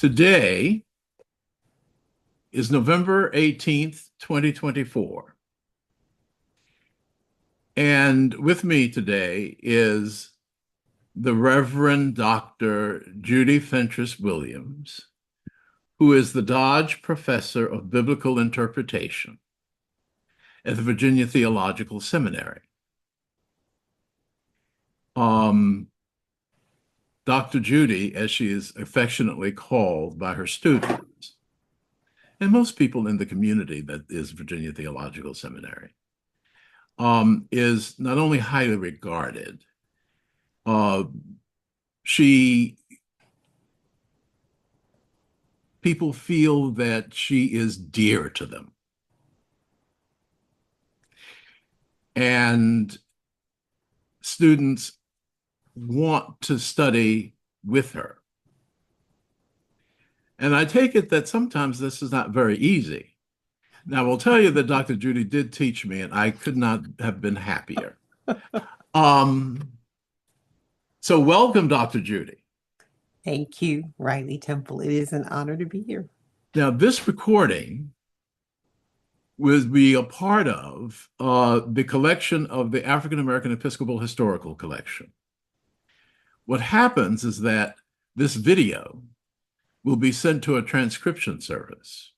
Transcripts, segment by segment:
Today is November 18th, 2024. And with me today is the Reverend Dr. Judy Fentress-Williams, who is the Dodge Professor of Biblical Interpretation at the Virginia Theological Seminary. Dr. Judy, as she is affectionately called by her students, and most people in the community that is Virginia Theological Seminary, is not only highly regarded, people feel that she is dear to them. And students want to study with her. And I take it that sometimes this is not very easy. Now, I will tell you that Dr. Judy did teach me, and I could not have been happier. So welcome, Dr. Judy. Thank you, Riley Temple. It is an honor to be here. Now, this recording will be a part of the collection of the African American Episcopal Historical Collection. What happens is that this video will be sent to a transcription service,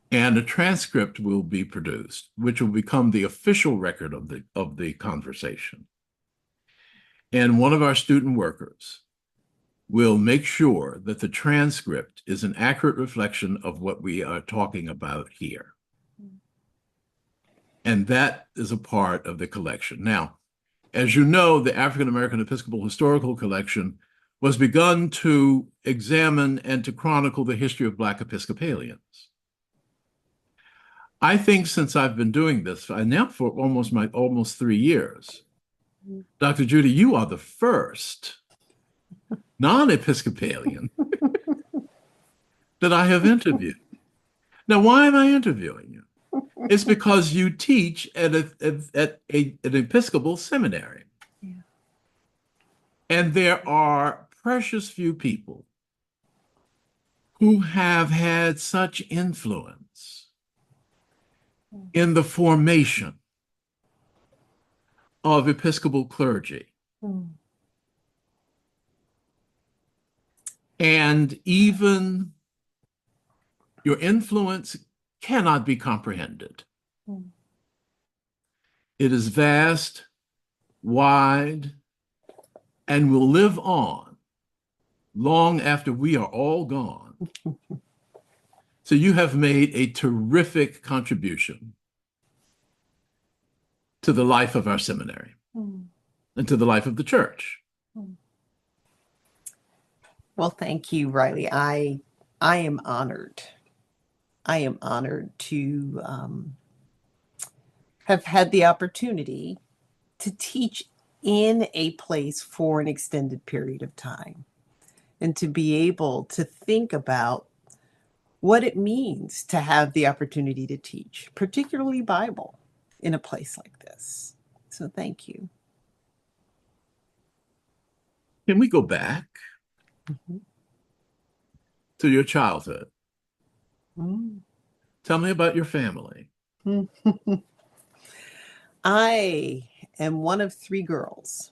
and a transcript will be produced, which will become the official record of the conversation. And one of our student workers will make sure that the transcript is an accurate reflection of what we are talking about here. And that is a part of the collection. Now, as you know, the African American Episcopal Historical Collection was begun to examine and to chronicle the history of Black Episcopalians. I think since I've been doing this, now for almost 3 years, Dr. Judy, you are the first non-Episcopalian that I have interviewed. Now, why am I interviewing you? It's because you teach at an Episcopal seminary. Yeah. And there are precious few people who have had such influence in the formation of Episcopal clergy. And even your influence cannot be comprehended. It is vast, wide, and will live on long after we are all gone. So you have made a terrific contribution to the life of our seminary and to the life of the church. Well, thank you, Riley. I am honored. I am honored to have had the opportunity to teach in a place for an extended period of time and to be able to think about what it means to have the opportunity to teach, particularly Bible, in a place like this. So thank you. Can we go back to your childhood? Tell me about your family. I am one of 3 girls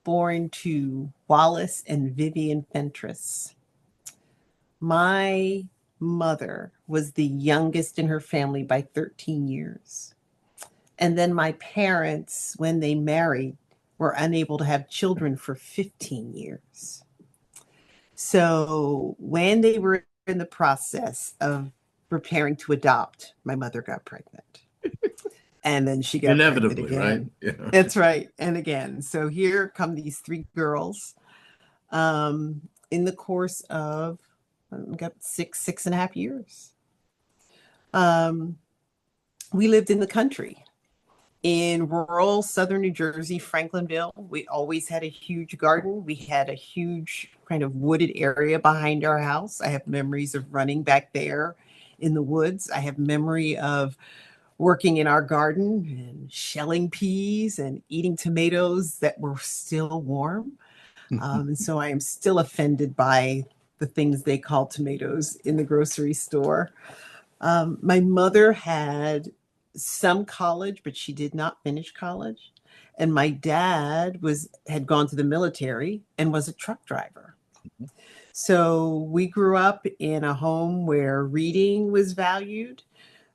born to Wallace and Vivian Fentress. My mother was the youngest in her family by 13 years. And then my parents, when they married, were unable to have children for 15 years. So when they were in the process of preparing to adopt, my mother got pregnant. And then she got inevitably pregnant again. Right? Yeah. That's right. And again. So here come these 3 girls. In the course of got 6.5 years. We lived in the country. In rural southern New Jersey, Franklinville, we always had a huge garden. We had a huge kind of wooded area behind our house. I have memories of running back there in the woods. I have memory of working in our garden and shelling peas and eating tomatoes that were still warm. And so I am still offended by the things they call tomatoes in the grocery store. My mother had some college, but she did not finish college. And my dad had gone to the military and was a truck driver. So we grew up in a home where reading was valued.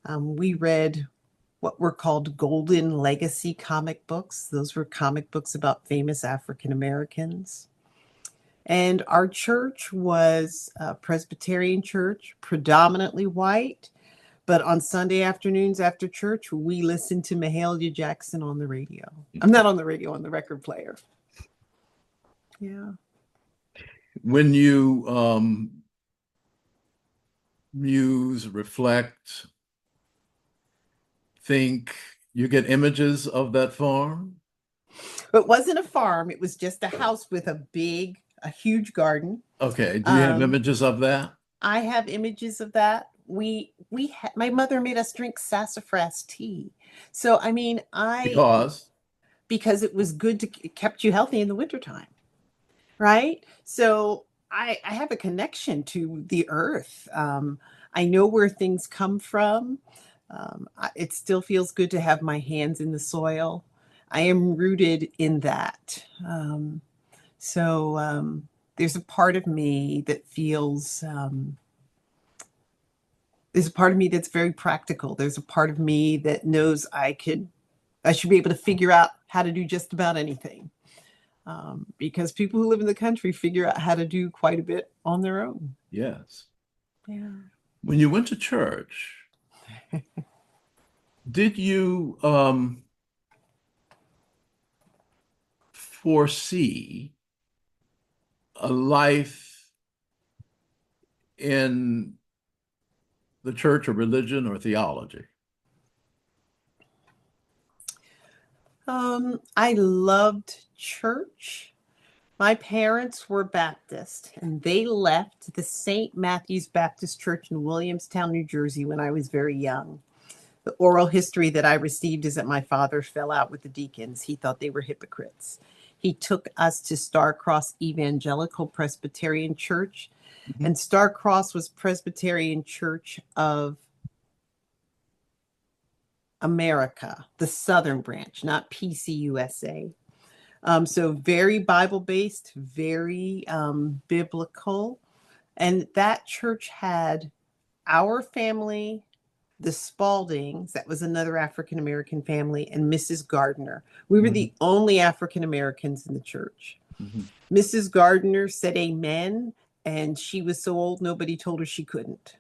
We read what were called Golden Legacy comic books. Those were comic books about famous African Americans. And our church was a Presbyterian church, predominantly white. But on Sunday afternoons after church, we listened to Mahalia Jackson on the radio. I'm not on the radio, on the record player. Yeah. When you muse, reflect, think, you get images of that farm? It wasn't a farm. It was just a house with a huge garden. Okay. Do you have images of that? I have images of that. My mother made us drink sassafras tea. So, I mean, because it was good it kept you healthy in the wintertime. Right? So I have a connection to the earth. I know where things come from. It still feels good to have my hands in the soil. I am rooted in that. So there's a part of me that feels, there's a part of me that's very practical. There's a part of me that knows I should be able to figure out how to do just about anything. Because people who live in the country figure out how to do quite a bit on their own. Yes. Yeah. When you went to church, did you foresee a life in the church or religion or theology? I loved church. My parents were Baptist, and they left the St. Matthew's Baptist Church in Williamstown, New Jersey, when I was very young. The oral history that I received is that my father fell out with the deacons. He thought they were hypocrites. He took us to Star Cross Evangelical Presbyterian Church, and Star Cross was Presbyterian Church of America, the Southern branch, not PCUSA. So very Bible-based, very biblical. And that church had our family, the Spaldings, that was another African-American family, and Mrs. Gardner. We were the only African-Americans in the church. Mrs. Gardner said amen, and she was so old, nobody told her she couldn't.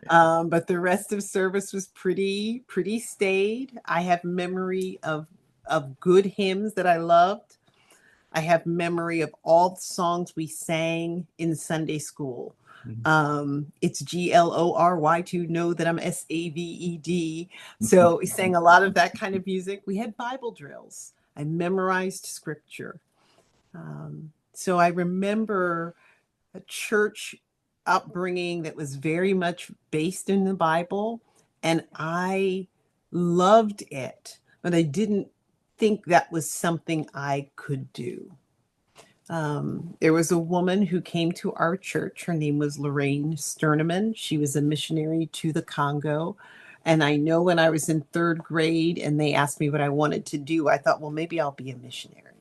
But the rest of service was pretty staid. I have memory of good hymns that I loved. I have memory of all the songs we sang in Sunday school. It's GLORY to know that I'm SAVED. So we sang a lot of that kind of music. We had Bible drills. I memorized scripture. So I remember a church upbringing that was very much based in the Bible, and I loved it, but I didn't think that was something I could do. There was a woman who came to our church. Her name was Lorraine Sterneman. She was a missionary to the Congo. And I know when I was in third grade and they asked me what I wanted to do, I thought, well, maybe I'll be a missionary,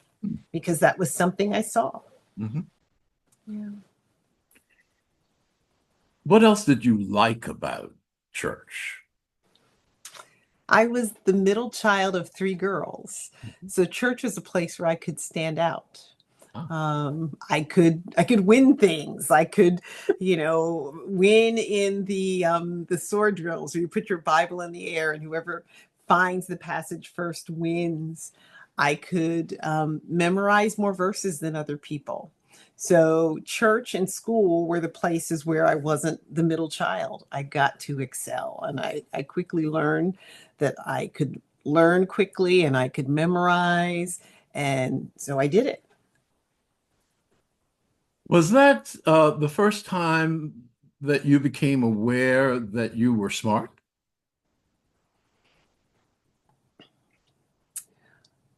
because that was something I saw. Yeah. What else did you like about church? I was the middle child of three girls. So church was a place where I could stand out. I could win things. I could, win in the sword drills where you put your Bible in the air and whoever finds the passage first wins. I could memorize more verses than other people. So church and school were the places where I wasn't the middle child. I got to excel, and I quickly learned that I could learn quickly and I could memorize, and so I did it. Was that the first time that you became aware that you were smart?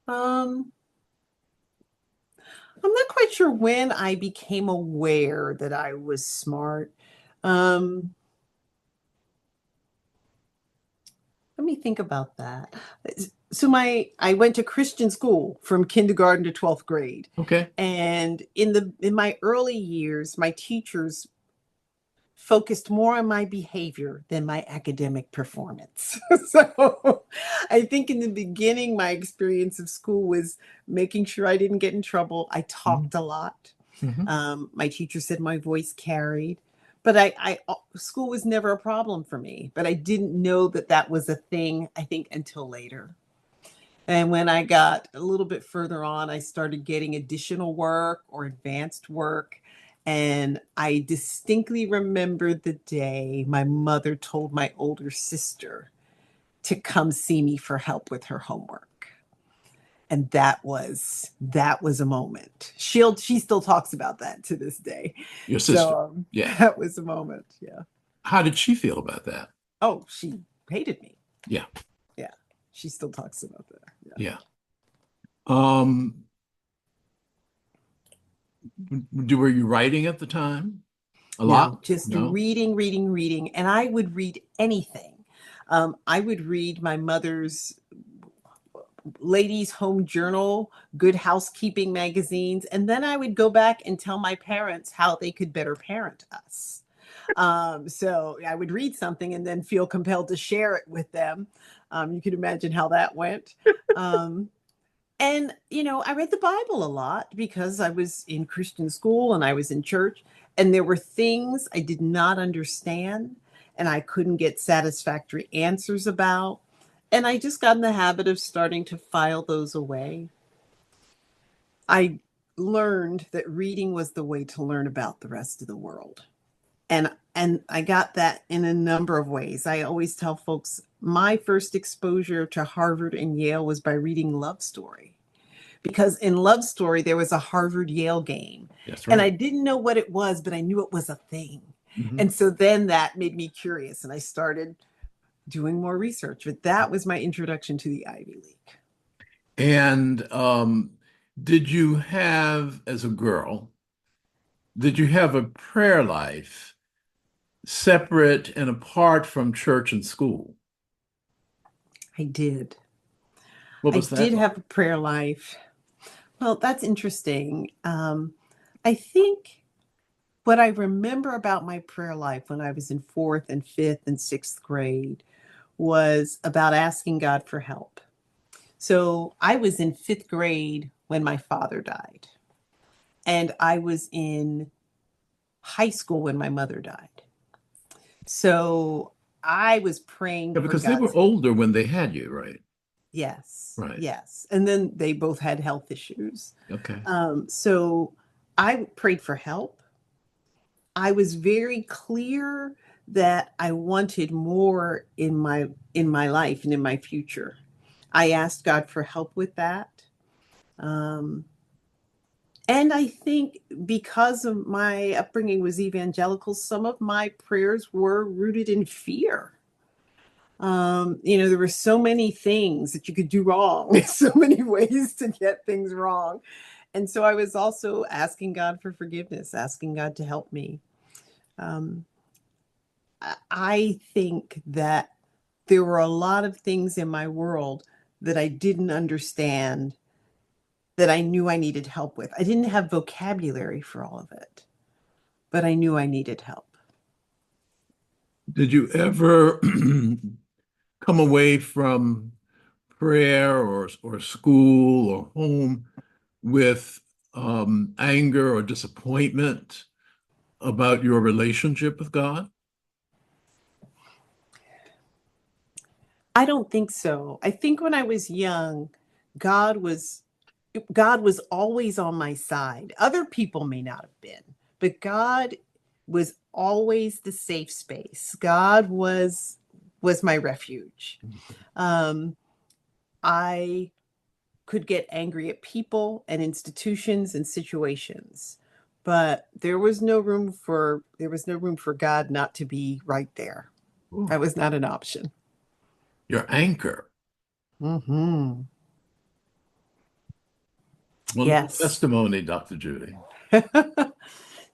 I'm not quite sure when I became aware that I was smart. Um, Let me think about that. So I went to Christian school from kindergarten to 12th grade. Okay. And in my early years, my teachers focused more on my behavior than my academic performance. So I think in the beginning, my experience of school was making sure I didn't get in trouble. I Mhm. talked a lot. Mhm. My teacher said my voice carried, but school was never a problem for me. But I didn't know that that was a thing, I think, until later. And when I got a little bit further on, I started getting additional work or advanced work. And I distinctly remember the day my mother told my older sister to come see me for help with her homework. And that was a moment. She still talks about that to this day. Your sister. So Yeah. that was a moment. Yeah. How did she feel about that? Oh, she hated me. Yeah. Yeah. She still talks about that. Yeah. Yeah. Um, were you writing at the time? A lot? No, just No? reading, reading, reading. And I would read anything. I would read my mother's ladies' home journal, good housekeeping magazines, and then I would go back and tell my parents how they could better parent us. So I would read something and then feel compelled to share it with them. You can imagine how that went. Um, and, I read the Bible a lot because I was in Christian school and I was in church, and there were things I did not understand and I couldn't get satisfactory answers about. And I just got in the habit of starting to file those away. I learned that reading was the way to learn about the rest of the world. And I got that in a number of ways. I always tell folks my first exposure to Harvard and Yale was by reading Love Story, because in Love Story there was a Harvard Yale game. That's And right. I didn't know what it was, but I knew it was a thing. Mhm. And so then that made me curious and I started doing more research. But that was my introduction to the Ivy League. And did you have, as a girl, did you have a prayer life separate and apart from church and school? I did. What I was that did like? have a prayer life. Well, that's interesting. I think what I remember about my prayer life when I was in fourth and fifth and sixth grade was about asking God for help. So I was in fifth grade when my father died, and I was in high school when my mother died. So I was praying Yeah, for because they were God's. older when they had you, right? Yes, Right. yes. And then they both had health issues. Okay. So I prayed for help. I was very clear that I wanted more in my life and in my future. I asked God for help with that. Um, and I think because of my upbringing was evangelical, some of my prayers were rooted in fear. There were so many things that you could do wrong, so many ways to get things wrong. And so I was also asking God for forgiveness, asking God to help me. Um, I think that there were a lot of things in my world that I didn't understand, that I knew I needed help with. I didn't have vocabulary for all of it, but I knew I needed help. Did you ever come away from prayer or school or home with anger or disappointment about your relationship with God? I don't think so. I think when I was young, God was God was always on my side. Other people may not have been, but God was always the safe space. God was my refuge. Um, I could get angry at people and institutions and situations, but there was no room for God not to be right there. Ooh, That was not an option. your anchor. Hmm. Wonderful Yes. testimony, Dr. Judy.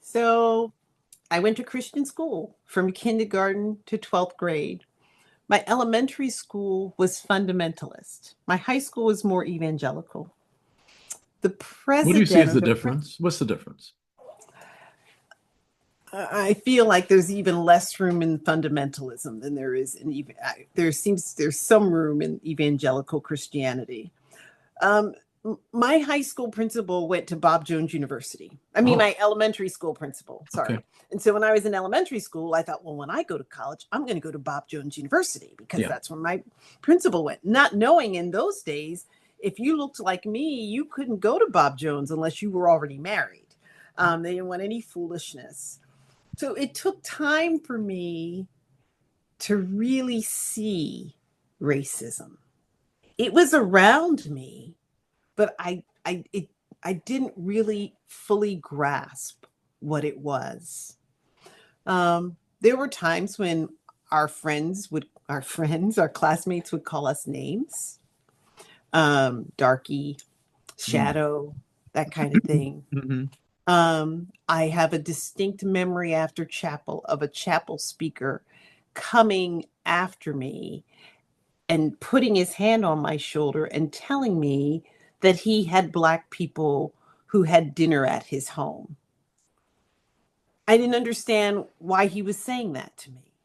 So I went to Christian school from kindergarten to 12th grade. My elementary school was fundamentalist. My high school was more evangelical. The What do you see president as or the the difference? What's the difference? I feel like there's even less room in fundamentalism than there is in there's some room in evangelical Christianity. Um, my high school principal went to Bob Jones University. I mean, Oh, my elementary school principal, okay. sorry. And so when I was in elementary school, I thought, well, when I go to college, I'm going to go to Bob Jones University because Yeah. that's where my principal went. Not knowing in those days, if you looked like me, you couldn't go to Bob Jones unless you were already married. They didn't want any foolishness. So it took time for me to really see racism. It was around me, but I didn't really fully grasp what it was. There were times when our classmates would call us names, darky, shadow, that kind of thing. Mm-hmm. I have a distinct memory after chapel of a chapel speaker coming after me and putting his hand on my shoulder and telling me that he had Black people who had dinner at his home. I didn't understand why he was saying that to me.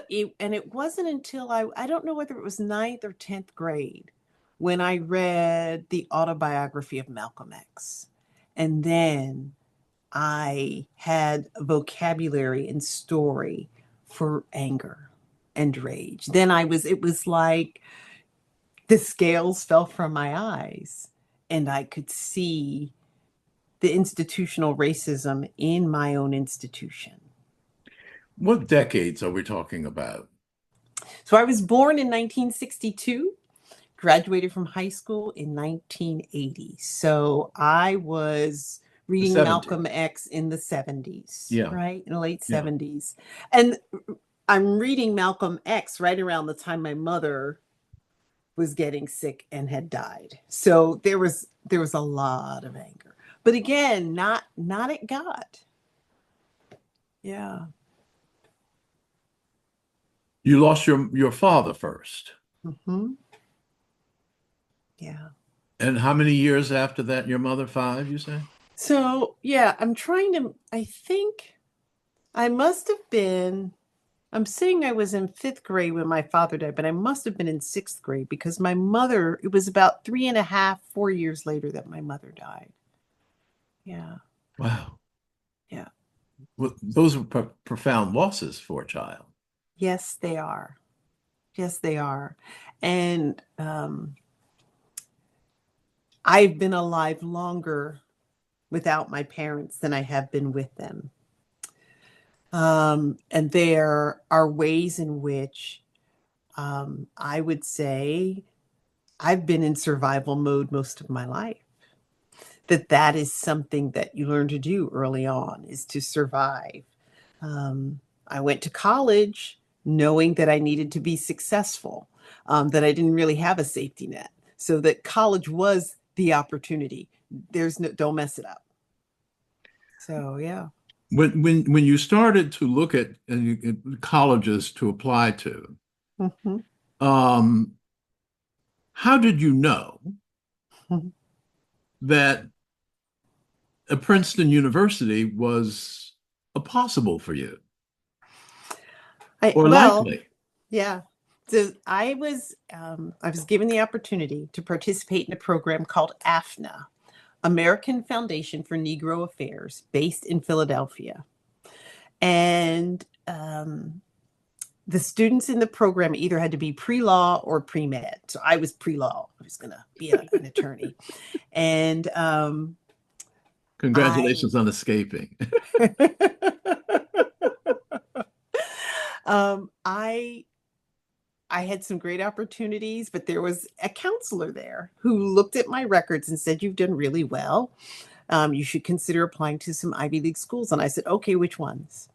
It wasn't until I don't know whether it was ninth or 10th grade when I read the autobiography of Malcolm X. And then I had a vocabulary and story for anger and rage. It was like the scales fell from my eyes and I could see the institutional racism in my own institution. What decades are we talking about? So I was born in 1962, graduated from high school in 1980. So I was The reading 70s. Malcolm X in the 70s, Yeah. right? In the late Yeah. 70s. And I'm reading Malcolm X right around the time my mother was getting sick and had died. So there was a lot of anger. But again, not at God. Yeah. You lost your father first. Mm-hmm. Yeah. And how many years after that, your mother? 5, you say? So yeah, I think I must have been, I'm saying I was in 5th grade when my father died, but I must have been in 6th grade because my mother, it was about 3.5, 4 years later that my mother died. Yeah. Wow. Yeah. Well, those are profound losses for a child. Yes, they are. Yes, they are. And I've been alive longer without my parents than I have been with them. And there are ways in which I would say I've been in survival mode most of my life. That is something that you learn to do early on is to survive. I went to college knowing that I needed to be successful, that I didn't really have a safety net. So that college was the opportunity. Don't mess it up. So yeah. When you started to look at colleges to apply to, Mm-hmm. um, how did you know that a Princeton University was a possible for you or Well, likely? yeah. So I was given the opportunity to participate in a program called AFNA, American Foundation for Negro Affairs, based in Philadelphia. And the students in the program either had to be pre-law or pre-med. So I was pre-law. I was going to be an attorney. And I Congratulations on escaping. I had some great opportunities, but there was a counselor there who looked at my records and said, "You've done really well. You should consider applying to some Ivy League schools." And I said, "Okay, which ones?"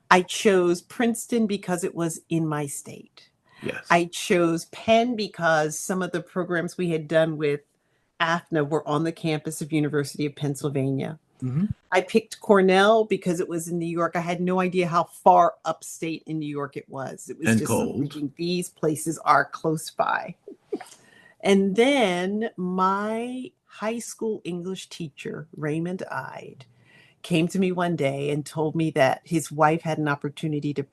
I chose Princeton because it was in my state. Yes. I chose Penn because some of the programs we had done with AFNA were on the campus of University of Pennsylvania. Mm-hmm. I picked Cornell because it was in New York. I had no idea how far upstate in New York it was. It was And just cold. thinking these places are close by. And then my high school English teacher, Raymond Ide, came to me one day and told me that his wife had an opportunity to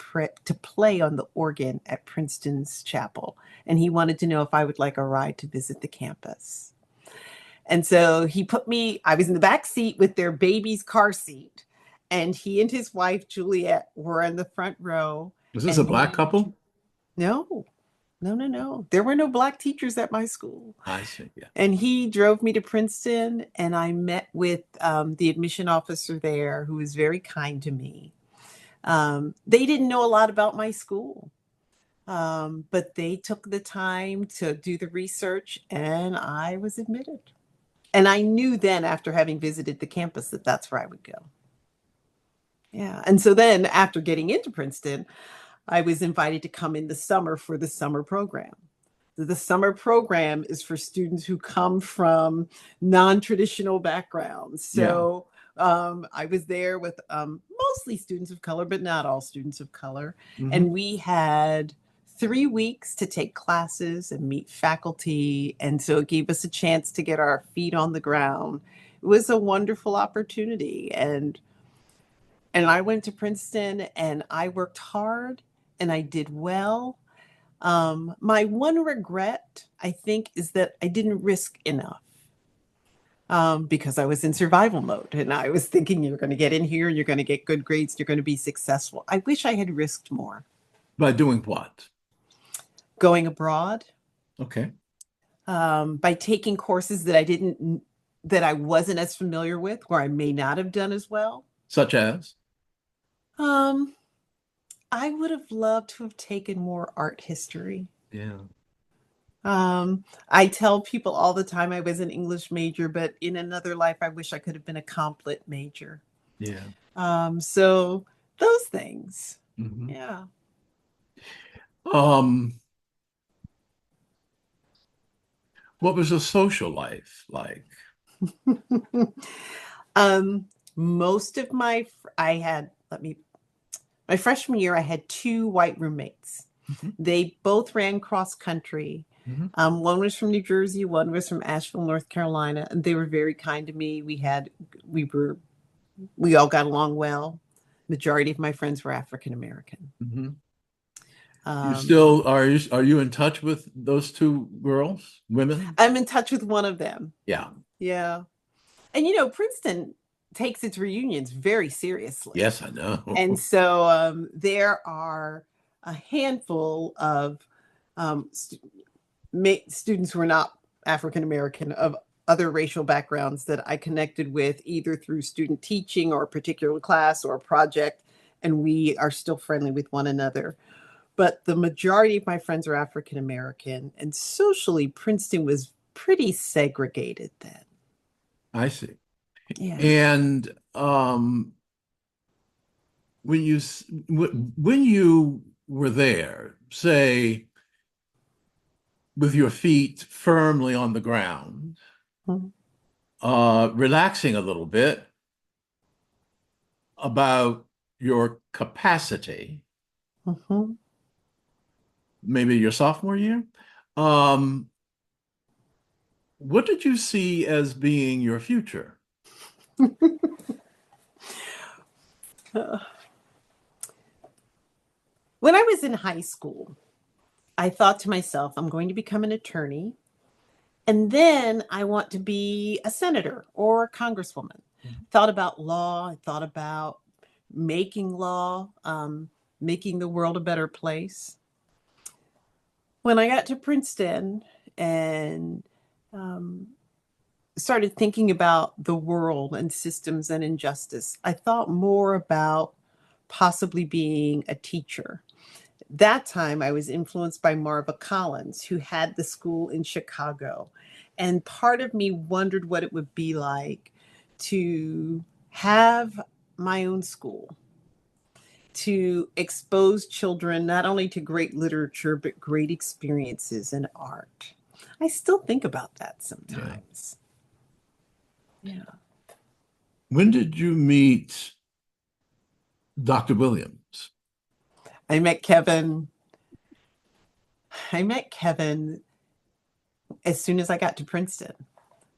play on the organ at Princeton's chapel. And he wanted to know if I would like a ride to visit the campus. And so he put me, I was in the back seat with their baby's car seat. And he and his wife, Juliet, were in the front row. Was this a And black couple? no, no. There were no black teachers at my school. I see. Yeah. And he drove me to Princeton, and I met with the admission officer there, who was very kind to me. They didn't know a lot about my school, but they took the time to do the research, and I was admitted. And I knew then, after having visited the campus, that that's where I would go. Yeah. And so then, after getting into Princeton, I was invited to come in the summer for the summer program. The summer program is for students who come from non-traditional backgrounds. So I was there with mostly students of color, but not all students of color. Mm-hmm. And we had 3 weeks to take classes and meet faculty. And so it gave us a chance to get our feet on the ground. It was a wonderful opportunity. And I went to Princeton, and I worked hard, and I did well. My one regret, I think, is that I didn't risk enough, because I was in survival mode, and I was thinking, you're going to get in here, you're going to get good grades, you're going to be successful. I wish I had risked more. By doing what? Going abroad. Okay. By taking courses that I wasn't as familiar with, or I may not have done as well. Such as? I would have loved to have taken more art history. Yeah. I tell people all the time I was an English major, but in another life, I wish I could have been a comp lit major. Yeah. So those things. Mm-hmm. Yeah. What was the social life like? Most of my freshman year, I had 2 white roommates. Mm-hmm. They both ran cross country. Mm-hmm. One was from New Jersey, one was from Asheville, North Carolina, and they were very kind to me. We all got along well. Majority of my friends were African American. Mm-hmm. You still are you in touch with those 2 women? I'm in touch with one of them. Yeah. Yeah. And Princeton takes its reunions very seriously. Yes, I know. And so there are a handful of students who are not African American, of other racial backgrounds, that I connected with either through student teaching or a particular class or a project, and we are still friendly with one another. But the majority of my friends are African American, and socially, Princeton was pretty segregated then. I see. Yeah. And when you were there, say, with your feet firmly on the ground, relaxing a little bit about your capacity, maybe your sophomore year, what did you see as being your future? When I was in high school, I thought to myself, I'm going to become an attorney, and then I want to be a senator or a congresswoman. Thought about law, I thought about making law, making the world a better place. When I got to Princeton and started thinking about the world and systems and injustice, I thought more about possibly being a teacher. That time I was influenced by Marva Collins, who had the school in Chicago. And part of me wondered what it would be like to have my own school to expose children not only to great literature, but great experiences in art. I still think about that sometimes. Yeah. When did you meet Dr. Williams? I met Kevin. I met Kevin as soon as I got to Princeton.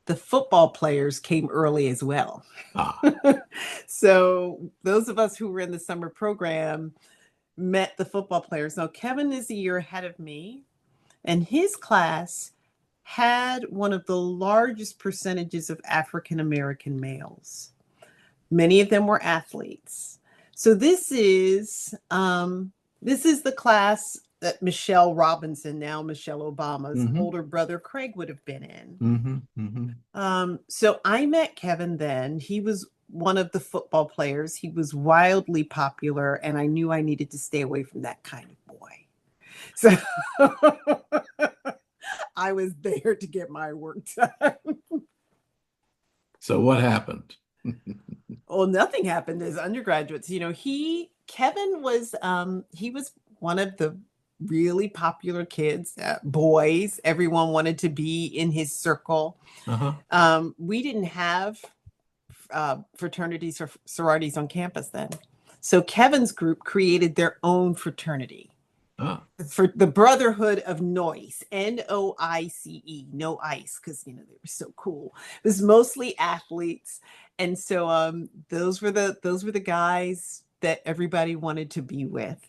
The football players came early as well. Ah, So those of us who were in the summer program met the football players. Now, Kevin is a year ahead of me, and his class had one of the largest percentages of African American males. Many of them were athletes. So this is the class that Michelle Robinson, now Michelle Obama's older brother Craig, would have been in. So I met Kevin then. He was one of the football players. He was wildly popular, and I knew I needed to stay away from that kind of boy. So I was there to get my work done. So what happened? Well, nothing happened as undergraduates. Kevin was he was one of the really popular kids, boys. Everyone wanted to be in his circle. We didn't have fraternities or sororities on campus then. So Kevin's group created their own fraternity for the Brotherhood of Noise, Noice, no ice, because they were so cool. It was mostly athletes, and so those were the guys that everybody wanted to be with.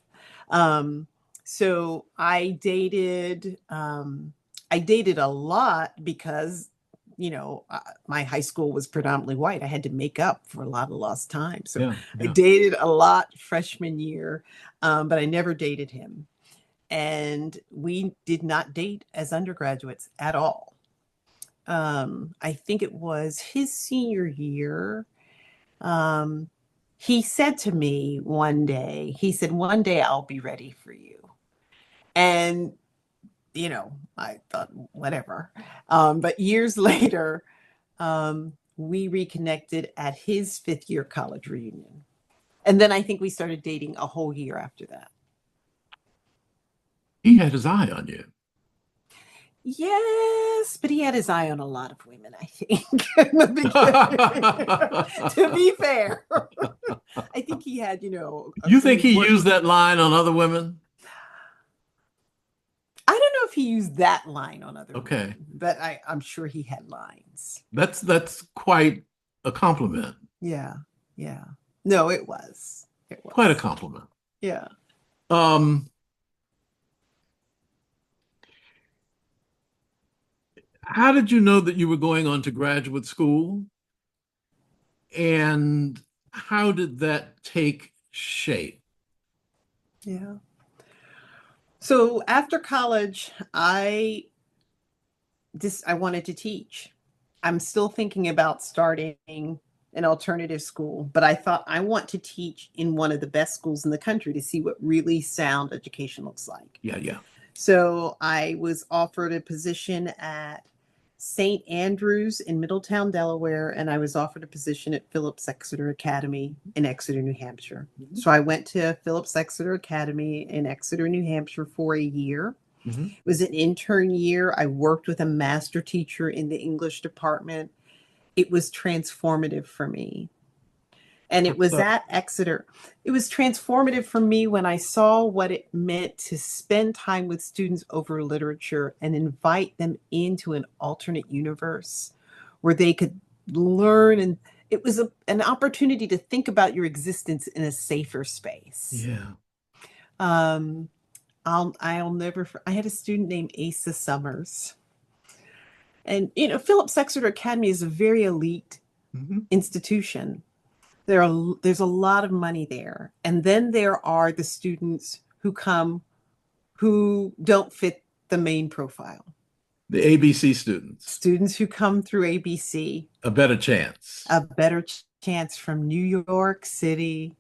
So I dated a lot because my high school was predominantly white. I had to make up for a lot of lost time. So I dated a lot freshman year, but I never dated him. And we did not date as undergraduates at all. I think it was his senior year. He said to me one day, one day I'll be ready for you. And I thought, whatever. But years later, we reconnected at his 5th year college reunion. And then I think we started dating a whole year after that. He had his eye on you. Yes, but he had his eye on a lot of women, I think, in the beginning. To be fair, I think he had, You think he used that line on other women? I don't know if he used that line on other women, but I'm sure he had lines. That's quite a compliment. Yeah. No, it was. Quite a compliment. Yeah. How did you know that you were going on to graduate school? And how did that take shape? Yeah. So after college, I wanted to teach. I'm still thinking about starting an alternative school, but I thought I want to teach in one of the best schools in the country to see what really sound education looks like. Yeah. So I was offered a position at St. Andrews in Middletown, Delaware, and I was offered a position at Phillips Exeter Academy in Exeter, New Hampshire. So I went to Phillips Exeter Academy in Exeter, New Hampshire for a year. It was an intern year. I worked with a master teacher in the English department. It was transformative for me. And it was at Exeter. It was transformative for me when I saw what it meant to spend time with students over literature and invite them into an alternate universe where they could learn. And it was an opportunity to think about your existence in a safer space. Yeah. I'll never, I had a student named Asa Summers. And, Phillips Exeter Academy is a very elite institution. There's a lot of money there. And then there are the students who come who don't fit the main profile. The ABC students. Students who come through ABC. A better chance. A better chance from New York City.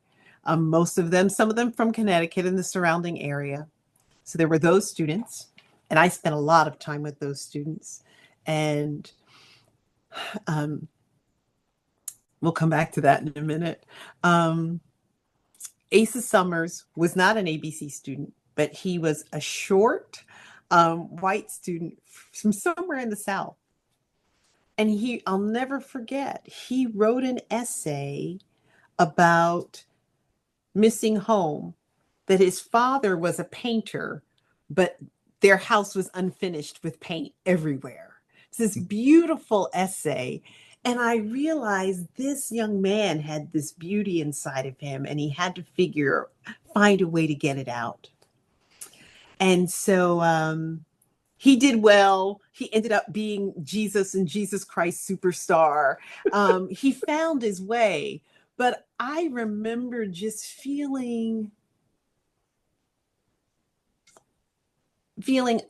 Most of them, some of them from Connecticut and the surrounding area. So there were those students. And I spent a lot of time with those students. And we'll come back to that in a minute. Asa Summers was not an ABC student, but he was a short white student from somewhere in the South. And I'll never forget, he wrote an essay about missing home, that his father was a painter, but their house was unfinished with paint everywhere. It's this beautiful essay. And I realized this young man had this beauty inside of him, and he had to find a way to get it out. And so he did well. He ended up being Jesus and Jesus Christ Superstar. He found his way. But I remember just feeling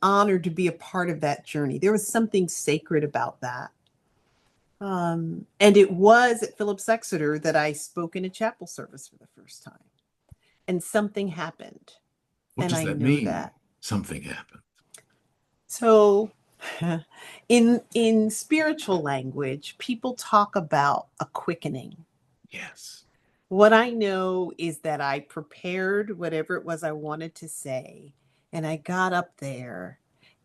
honored to be a part of that journey. There was something sacred about that. And it was at Phillips Exeter that I spoke in a chapel service for the first time. And something happened. What does I that know mean? that. Something happened. So in spiritual language, people talk about a quickening. Yes. What I know is that I prepared whatever it was I wanted to say, and I got up there,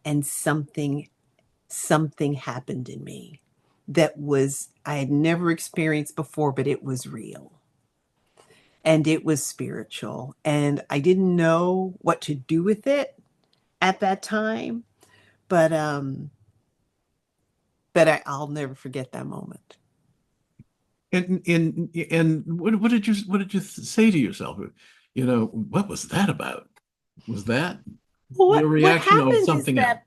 and something happened in me that I had never experienced before, but it was real. And it was spiritual. And I didn't know what to do with it at that time, but I'll never forget that moment. And what did you say to yourself? What was that about? Was that Well, your what reaction or happened is something else? that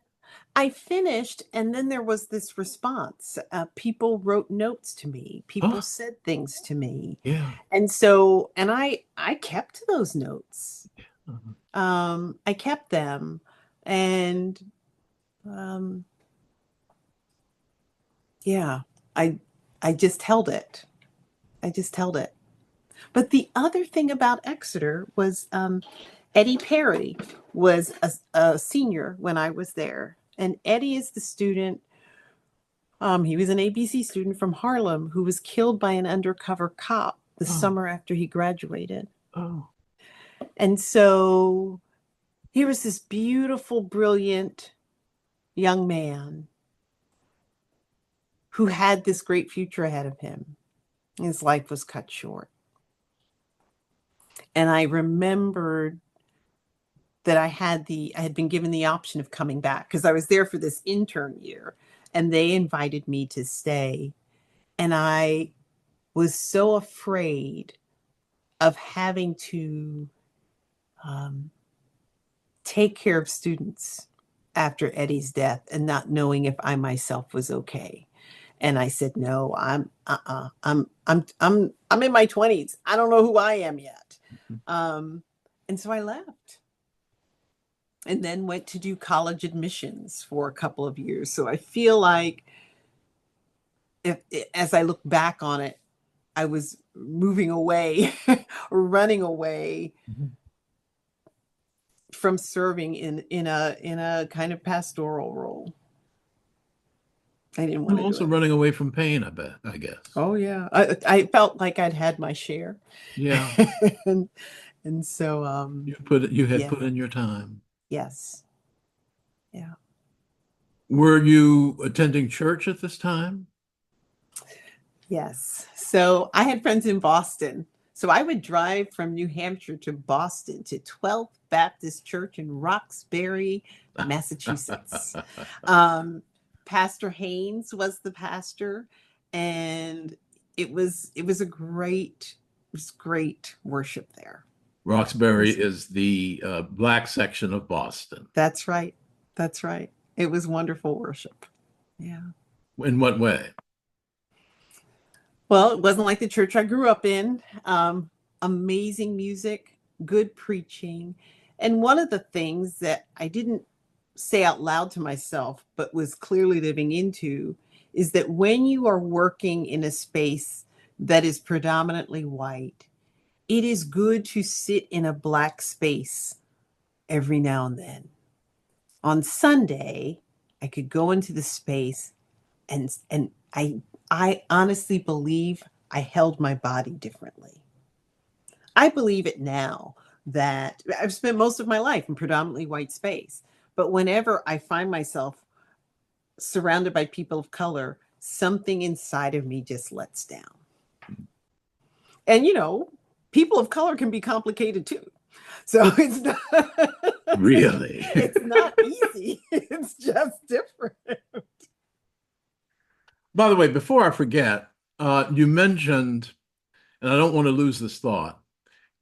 I finished, and then there was this response. People wrote notes to me. People Oh, said things to me, yeah. and I kept those notes. Uh-huh. I kept them, and um, yeah, I I just held it. I just held it. But the other thing about Exeter was Eddie Perry was a senior when I was there. And Eddie is the student, he was an ABC student from Harlem who was killed by an undercover cop the Oh, summer after he graduated. oh. And so he was this beautiful, brilliant young man who had this great future ahead of him. His life was cut short. And I remembered that I had been given the option of coming back because I was there for this intern year, and they invited me to stay. And I was so afraid of having to take care of students after Eddie's death and not knowing if I myself was okay. And I said, no, I'm in my 20s. I don't know who I am yet. And so I left and then went to do college admissions for a couple of years. So I feel like as I look back on it, I was moving away or running away Mhm. from serving in a kind of pastoral role. I didn't want And to do also it. running away from pain, I guess. Oh yeah, I felt like I'd had my share, Yeah. and so You had yeah, put in your time. yes, yeah, Were you attending church at this time? yes. So I had friends in Boston, so I would drive from New Hampshire to Boston to 12th Baptist Church in Roxbury, Massachusetts. Pastor Haynes was the pastor, and it was great worship there. It Roxbury was, is the black section of Boston. that's right. That's right. It was wonderful worship. Yeah. In what way? Well, it wasn't like the church I grew up in. Amazing music, good preaching. And one of the things that I didn't say out loud to myself, but was clearly living into, is that when you are working in a space that is predominantly white, it is good to sit in a black space every now and then. On Sunday, I could go into the space and I honestly believe I held my body differently. I believe it now that I've spent most of my life in predominantly white space. But whenever I find myself surrounded by people of color, something inside of me just lets down. And, people of color can be complicated too. So it's not Really? it's not easy. It's just different. By the way, before I forget, you mentioned, and I don't want to lose this thought,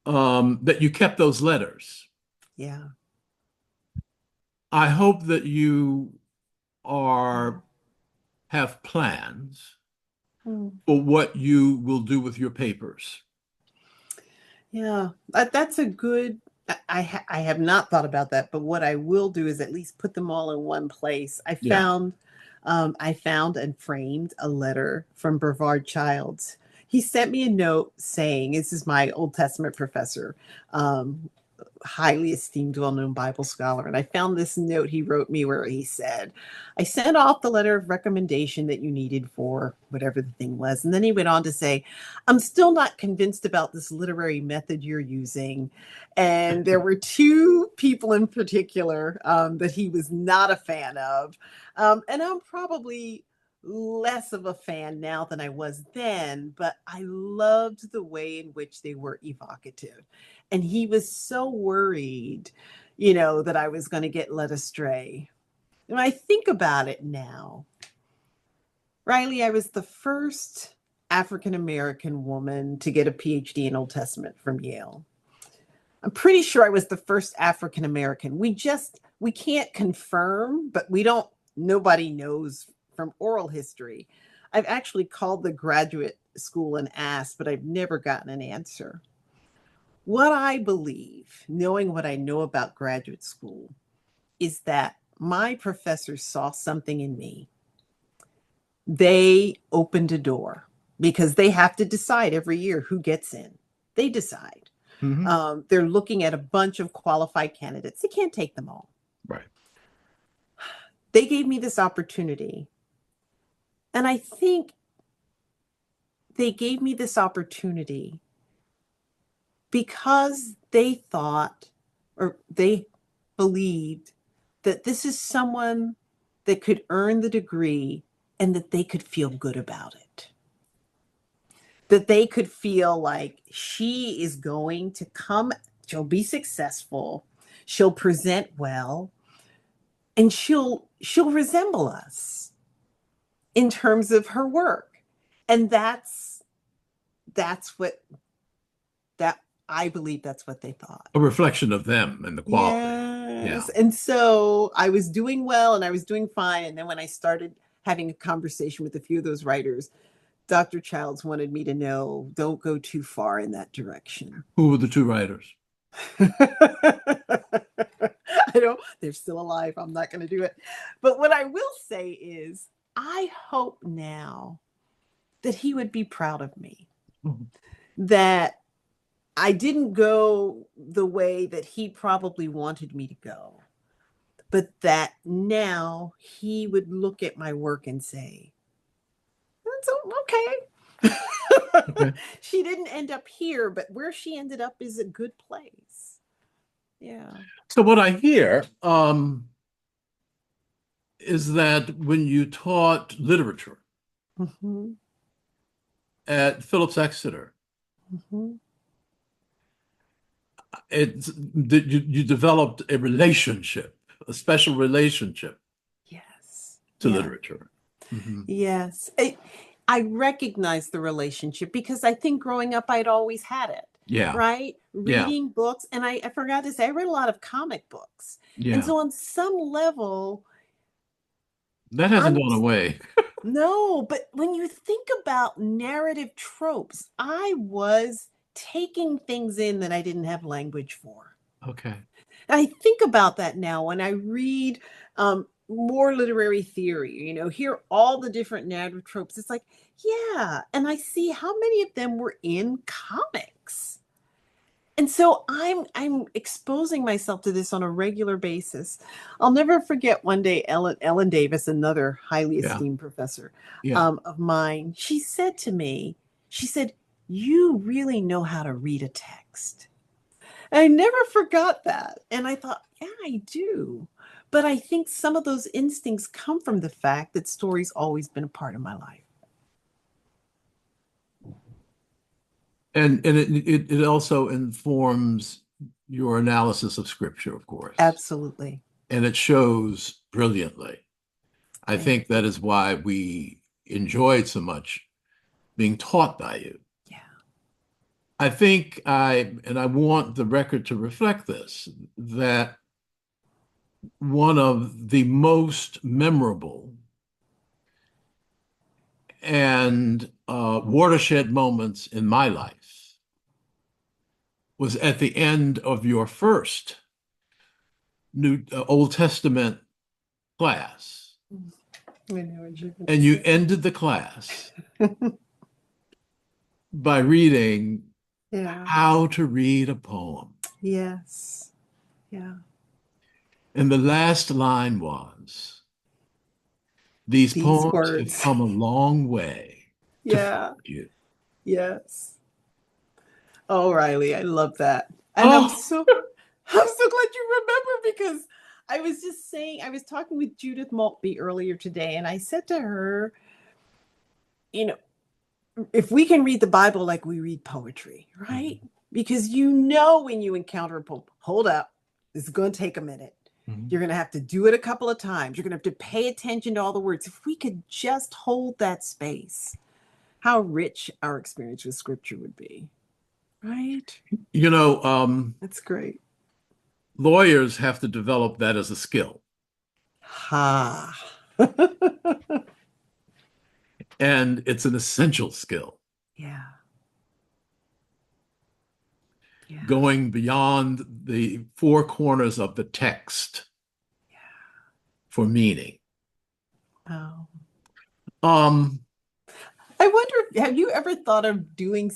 that you kept those letters. Yeah. I hope that you have plans for what you will do with your papers. Yeah, that's a good. I have not thought about that, but what I will do is at least put them all in one place. I found and framed a letter from Brevard Childs. He sent me a note saying, "This is my Old Testament professor, highly esteemed, well-known Bible scholar." And I found this note he wrote me where he said, "I sent off the letter of recommendation that you needed for whatever the thing was." And then he went on to say, "I'm still not convinced about this literary method you're using." And there were two people in particular that he was not a fan of. And I'm probably less of a fan now than I was then, but I loved the way in which they were evocative. And he was so worried, that I was going to get led astray. When I think about it now, Riley, I was the first African American woman to get a PhD in Old Testament from Yale. I'm pretty sure I was the first African American. We can't confirm, but nobody knows from oral history. I've actually called the graduate school and asked, but I've never gotten an answer. What I believe, knowing what I know about graduate school, is that my professors saw something in me. They opened a door because they have to decide every year who gets in. They decide. Mm-hmm. They're looking at a bunch of qualified candidates. They can't take them all. Right. They gave me this opportunity. And I think they gave me this opportunity because they thought, or they believed, that this is someone that could earn the degree and that they could feel good about it. That they could feel like she is going to come, she'll be successful, she'll present well, and she'll resemble us in terms of her work. And I believe that's what they thought. A reflection of them and the quality. Yes. Yeah. And so I was doing well and I was doing fine. And then when I started having a conversation with a few of those writers, Dr. Childs wanted me to know, don't go too far in that direction. Who were the two writers? They're still alive. I'm not going to do it. But what I will say is, I hope now that he would be proud of me, that I didn't go the way that he probably wanted me to go, but that now he would look at my work and say, "That's okay." She didn't end up here, but where she ended up is a good place. Yeah. So what I hear is that when you taught literature at Phillips Exeter, you developed a relationship, a special relationship. Yes. To literature. Mm-hmm. Yes. I recognize the relationship because I think growing up, I'd always had it. Yeah. Right? Reading books. And I forgot to say, I read a lot of comic books. Yeah. And so on some level, that hasn't gone away. No, but when you think about narrative tropes, I was taking things in that I didn't have language for. Okay. I think about that now when I read more literary theory, hear all the different narrative tropes. It's like, yeah. And I see how many of them were in comics. And so I'm exposing myself to this on a regular basis. I'll never forget one day, Ellen Davis, another highly esteemed professor of mine, she said to me, you really know how to read a text. I never forgot that. And I thought, yeah, I do. But I think some of those instincts come from the fact that story's always been a part of my life. And it also informs your analysis of scripture, of course. Absolutely. And it shows brilliantly. I Thank think that is why we enjoyed so much being taught by you. Yeah. I think I want the record to reflect this, that one of the most memorable and watershed moments in my life was at the end of your first Old Testament class. And you ended the class by reading how to read a poem. Yes. Yeah. And the last line was, these poems words have come a long way to find you. Yes. Oh, Riley, I love that. And Oh. I'm so glad you remember, because I was just saying, I was talking with Judith Maltby earlier today, and I said to her, you know, if we can read the Bible like we read poetry, right? Mm-hmm. Because when you encounter a poem, hold up, this is going to take a minute. Mm-hmm. You're going to have to do it a couple of times. You're going to have to pay attention to all the words. If we could just hold that space, how rich our experience with scripture would be, right? That's great. Lawyers have to develop that as a skill. Ha. And it's an essential skill. Yeah. Going beyond the four corners of the text for meaning. Oh. I wonder, have you ever thought of writing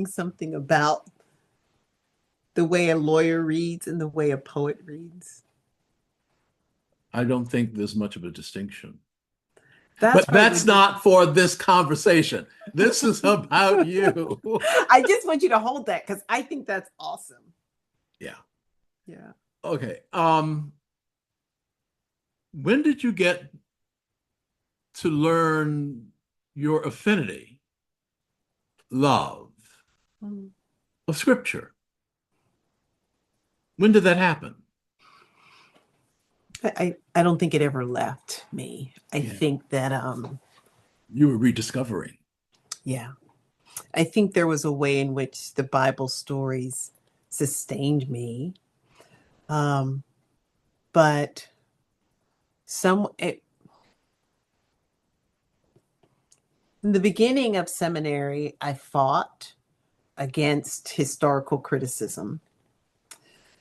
something about the way a lawyer reads and the way a poet reads? I don't think there's much of a distinction. But that's not for this conversation. This is about you. I just want you to hold that, because I think that's awesome. Yeah. Yeah. Okay. When did you get to learn your affinity, love of scripture? When did that happen? I don't think it ever left me. I think that you were rediscovering. Yeah. I think there was a way in which the Bible stories sustained me. But in the beginning of seminary, I fought against historical criticism.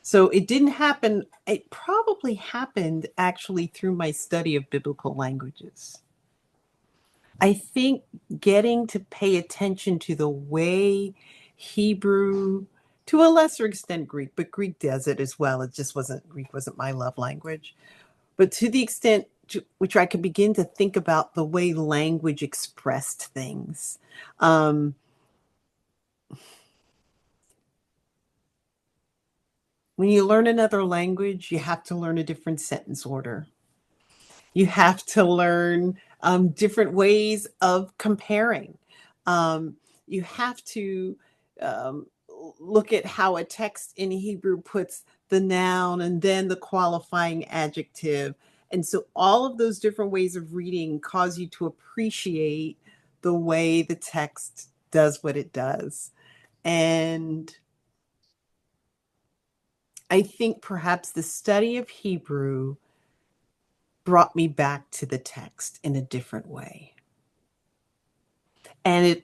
So it didn't happen. It probably happened actually through my study of biblical languages. I think getting to pay attention to the way Hebrew, to a lesser extent Greek, but Greek does it as well. Greek wasn't my love language. But to the extent to which I could begin to think about the way language expressed things. When you learn another language, you have to learn a different sentence order. You have to learn different ways of comparing. You have to look at how a text in Hebrew puts the noun and then the qualifying adjective. And so all of those different ways of reading cause you to appreciate the way the text does what it does. And I think perhaps the study of Hebrew brought me back to the text in a different way. And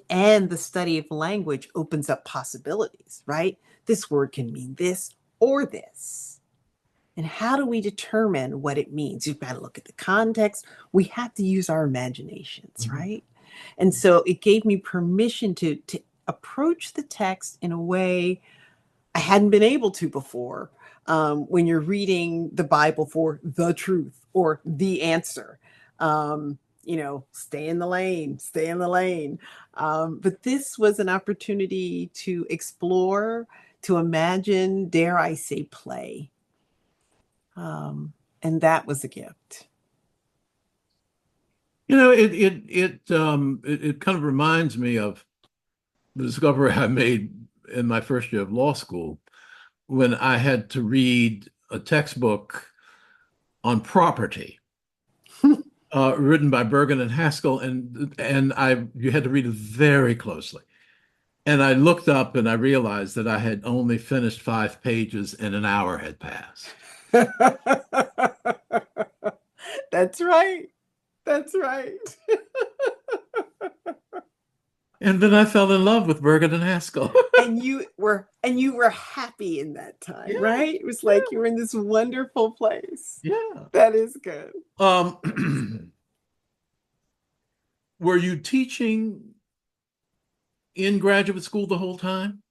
and the study of language opens up possibilities, right? This word can mean this or this. And how do we determine what it means? You've got to look at the context. We have to use our imaginations, right? And so it gave me permission to approach the text in a way I hadn't been able to before. When you're reading the Bible for the truth or the answer. stay in the lane, stay in the lane. But this was an opportunity to explore, to imagine, dare I say, play. And that was a gift. It kind of reminds me of the discovery I made in my first year of law school when I had to read a textbook on property, written by Bergen and Haskell, and you had to read it very closely. And I looked up and I realized that I had only finished 5 pages and an hour had passed. That's right. That's right. And then I fell in love with Bergen and Haskell. and you were happy in that time, Yeah, right? It was like you were in this wonderful place. yeah. That is good. Were you teaching in graduate school the whole time?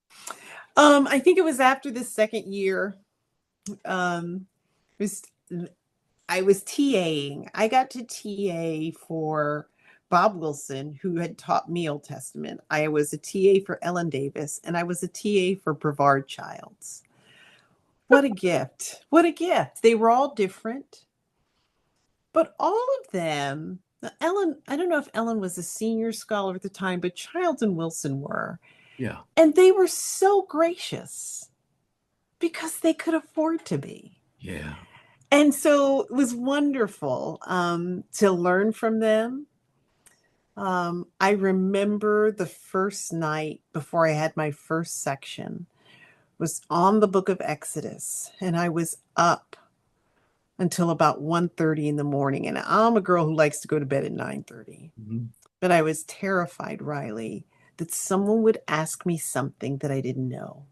I think it was after the second year. I was TAing. I got to TA for Bob Wilson, who had taught me Old Testament. I was a TA for Ellen Davis, and I was a TA for Brevard Childs. What a gift. What a gift. They were all different, but all of them, Ellen, I don't know if Ellen was a senior scholar at the time, but Childs and Wilson were. Yeah. And they were so gracious because they could afford to be. Yeah. And so it was wonderful to learn from them. I remember the first night before I had my first section was on the book of Exodus, and I was up until about 1:30 in the morning. And I'm a girl who likes to go to bed at 9:30. Mm-hmm. But I was terrified, Riley, that someone would ask me something that I didn't know.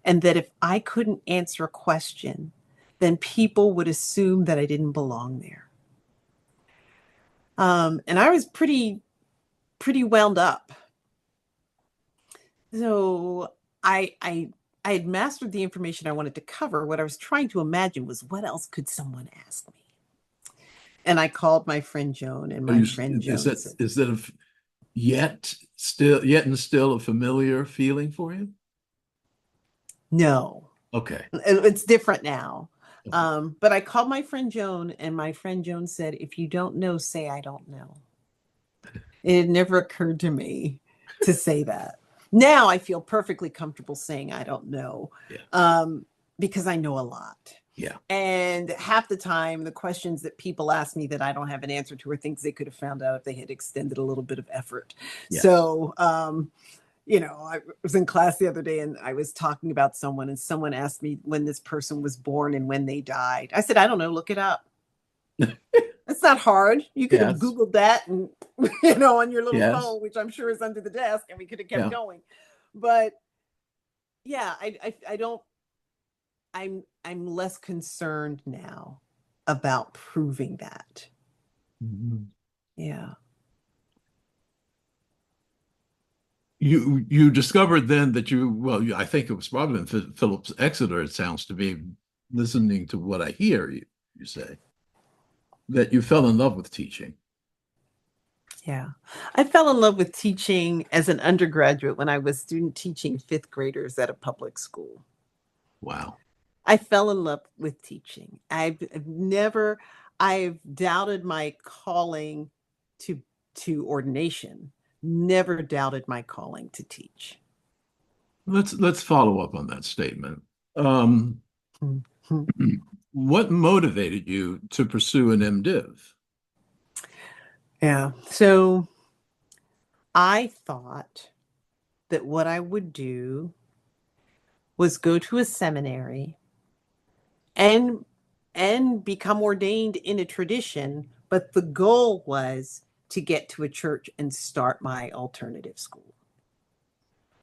And that if I couldn't answer a question, then people would assume that I didn't belong there. And I was pretty wound up. So I had mastered the information I wanted to cover. What I was trying to imagine was, what else could someone ask me? And I called my friend Joan, and my friend Joan said, is that yet and still a familiar feeling for you? No. Okay. It's different now. Okay. But I called my friend Joan, and my friend Joan said, if you don't know, say I don't know. It had never occurred to me to say that. Now I feel perfectly comfortable saying I don't know, because I know a lot. Yeah. And half the time, the questions that people ask me that I don't have an answer to are things they could have found out if they had extended a little bit of effort. Yeah. So, I was in class the other day and I was talking about someone, and someone asked me when this person was born and when they died. I said, I don't know, look it up. It's not hard. You could have Googled that and, on your little phone, which I'm sure is under the desk, and we could have kept going. But yeah, I'm less concerned now about proving that. Mm-hmm. Yeah. You discovered then that I think it was probably in Phillips Exeter, it sounds to me, listening to what I hear you say, that you fell in love with teaching. Yeah. I fell in love with teaching as an undergraduate when I was student teaching fifth graders at a public school. Wow. I fell in love with teaching. I've doubted my calling to ordination, never doubted my calling to teach. Let's follow up on that statement. What motivated you to pursue an MDiv? Yeah. So I thought that what I would do was go to a seminary and become ordained in a tradition, but the goal was to get to a church and start my alternative school.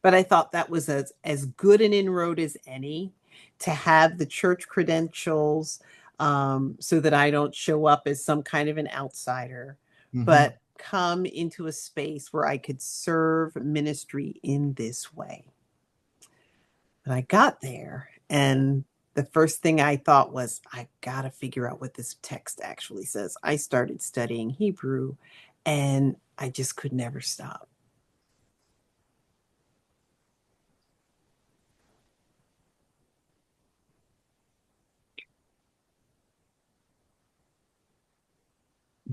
But I thought that was as good an inroad as any, to have the church credentials, so that I don't show up as some kind of an outsider, but come into a space where I could serve ministry in this way. And I got there, and the first thing I thought was, I got to figure out what this text actually says. I started studying Hebrew and I just could never stop.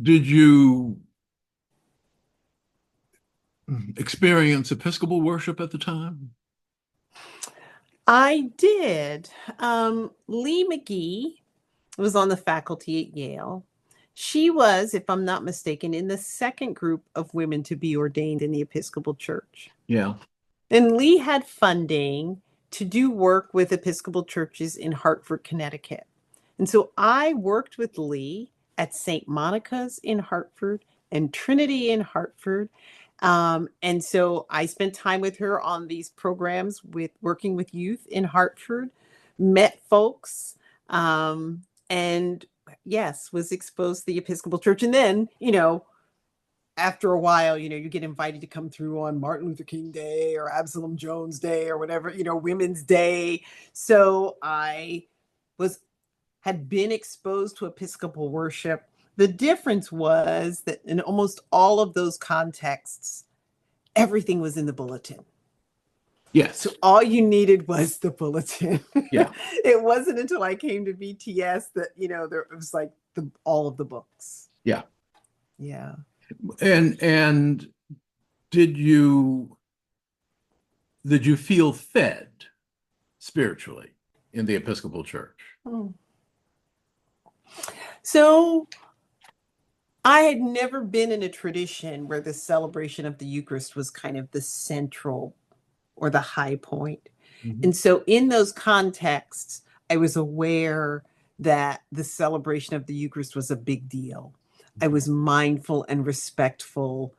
Did you experience Episcopal worship at the time? I did. Lee McGee was on the faculty at Yale. She was, if I'm not mistaken, in the second group of women to be ordained in the Episcopal Church. Yeah. And Lee had funding to do work with Episcopal churches in Hartford, Connecticut. And so I worked with Lee at St. Monica's in Hartford and Trinity in Hartford. And so I spent time with her on these programs with working with youth in Hartford, met folks, and yes, was exposed to the Episcopal Church. And then, after a while, you get invited to come through on Martin Luther King Day or Absalom Jones Day or whatever, Women's Day. So I had been exposed to Episcopal worship. The difference was that in almost all of those contexts, everything was in the bulletin. Yes. So all you needed was the bulletin. Yeah. It wasn't until I came to VTS that, there was like all of the books. Yeah. Yeah. And did you feel fed spiritually in the Episcopal Church? So I had never been in a tradition where the celebration of the Eucharist was kind of the central or the high point. Mm-hmm. And so in those contexts, I was aware that the celebration of the Eucharist was a big deal. I was mindful and respectful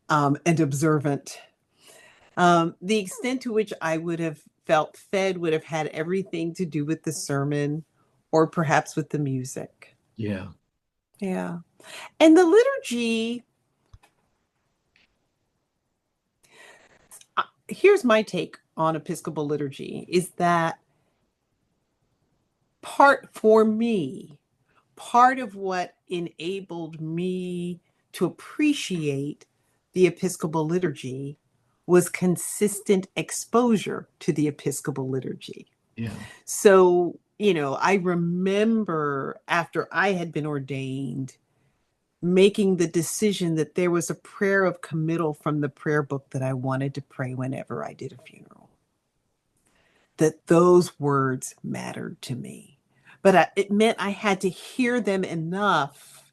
and observant. The extent to which I would have felt fed would have had everything to do with the sermon or perhaps with the music. Yeah. Yeah. And the liturgy, here's my take on Episcopal liturgy, is that part of what enabled me to appreciate the Episcopal liturgy was consistent exposure to the Episcopal liturgy. Yeah. So, I remember after I had been ordained, making the decision that there was a prayer of committal from the prayer book that I wanted to pray whenever I did a funeral. That those words mattered to me. But it meant I had to hear them enough,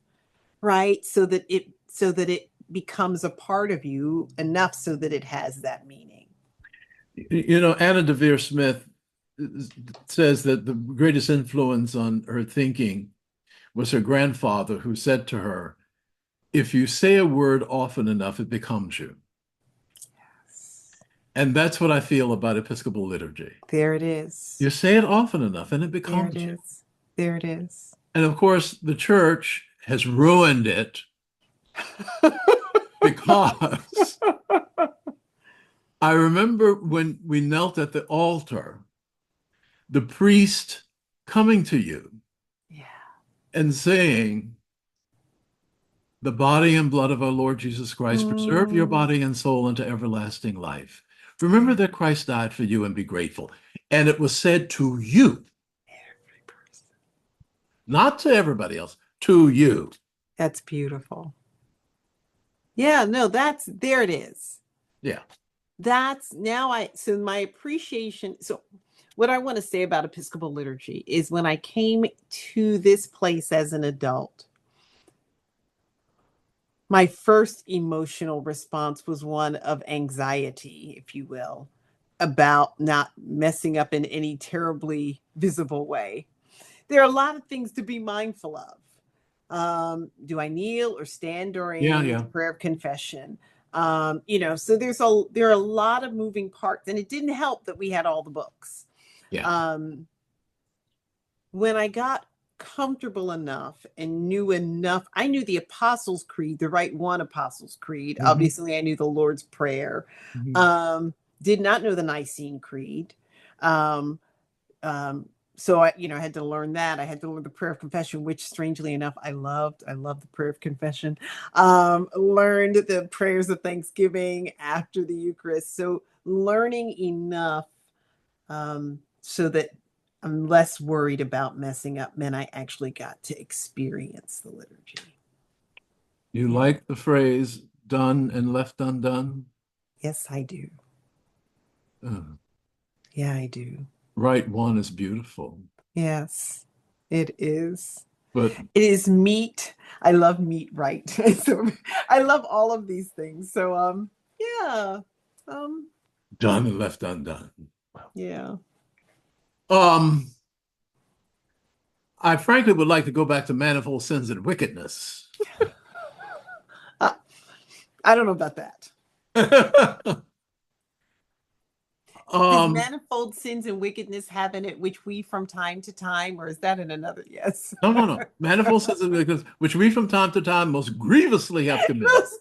right? So that it becomes a part of you enough so that it has that meaning. Anna DeVere Smith says that the greatest influence on her thinking was her grandfather, who said to her, if you say a word often enough, it becomes you. Yes. And that's what I feel about Episcopal liturgy. There it is. You say it often enough and it becomes you. There it is. And of course, the church has ruined it because I remember when we knelt at the altar, the priest coming to you and saying, the body and blood of our Lord Jesus Christ, preserve your body and soul unto everlasting life. Remember that Christ died for you and be grateful. And it was said to you. Every person. Not to everybody else, to you. That's beautiful. Yeah, no, there it is. Yeah. So my appreciation, so what I want to say about Episcopal liturgy is when I came to this place as an adult, my first emotional response was one of anxiety, if you will, about not messing up in any terribly visible way. There are a lot of things to be mindful of. Do I kneel or stand during the prayer of confession? So there are a lot of moving parts, and it didn't help that we had all the books. Yeah. When I got comfortable enough and knew enough, I knew the Apostles' Creed, the Rite One Apostles' Creed. Mm-hmm. Obviously, I knew the Lord's Prayer. Mm-hmm. Did not know the Nicene Creed. so I had to learn that. I had to learn the prayer of confession, which strangely enough, I loved. I loved the prayer of confession. Learned the prayers of thanksgiving after the Eucharist. So learning enough so that I'm less worried about messing up meant I actually got to experience the liturgy. You like the phrase done and left undone? Yes, I do. Uh, Yeah, I do. right one is beautiful, Yes, it is. but It is meat. I love meat, right? So I love all of these things. So yeah. Um done and left undone. yeah. Um, I frankly would like to go back to manifold sins and wickedness. Uh, I don't know about that. Does Um, manifold sins and wickedness have in it which we from time to time, or is that in another? Yes. no. Manifold sins and wickedness, which we from time to time most grievously have committed Most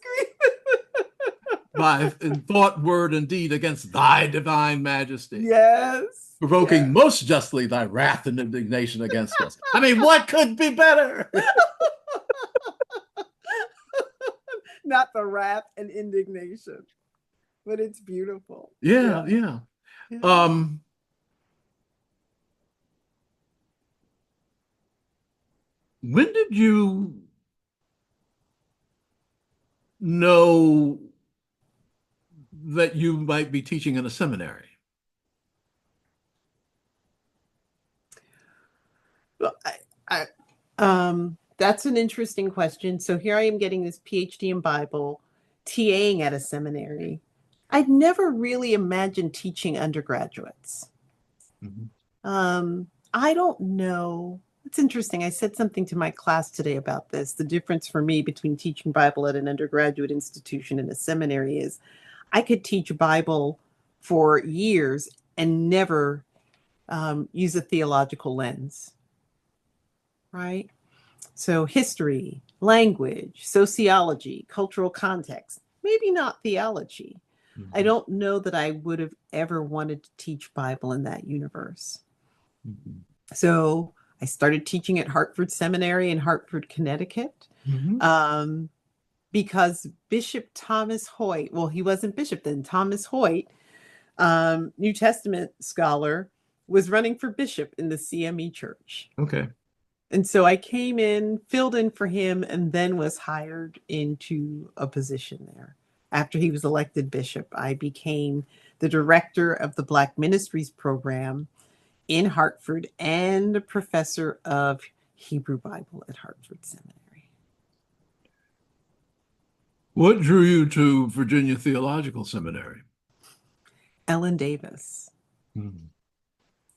by in thought, word, and deed against thy divine majesty, yes. provoking Yes. most justly thy wrath and indignation against us. I mean, what could be better? Not the wrath and indignation, but it's beautiful. Yeah. Yeah. When did you know that you might be teaching in a seminary? Well, that's an interesting question. So here I am getting this PhD in Bible, TAing at a seminary. I'd never really imagined teaching undergraduates. Mm-hmm. I don't know. It's interesting. I said something to my class today about this. The difference for me between teaching Bible at an undergraduate institution and a seminary is I could teach Bible for years and never use a theological lens, right? So history, language, sociology, cultural context, maybe not theology. Mm-hmm. I don't know that I would have ever wanted to teach Bible in that universe. Mm-hmm. So I started teaching at Hartford Seminary in Hartford, Connecticut, Mm-hmm. because Bishop Thomas Hoyt, well, he wasn't bishop then, Thomas Hoyt, New Testament scholar, was running for bishop in the CME church. Okay. And so I came in, filled in for him, and then was hired into a position there. After he was elected bishop, I became the director of the Black Ministries program in Hartford and a professor of Hebrew Bible at Hartford Seminary. What drew you to Virginia Theological Seminary? Ellen Davis. Mm-hmm.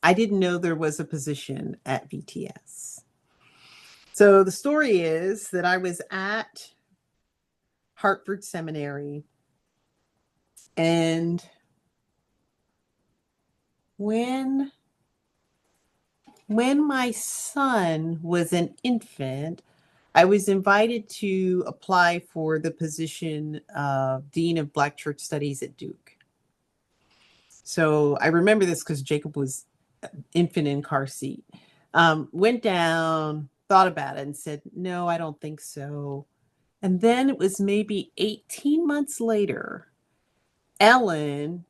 I didn't know there was a position at VTS. So the story is that I was at Hartford Seminary, and when my son was an infant, I was invited to apply for the position of Dean of Black Church Studies at Duke. So I remember this because Jacob was infant in car seat. Went down, thought about it, and said, no, I don't think so. And then it was maybe 18 months later, Ellen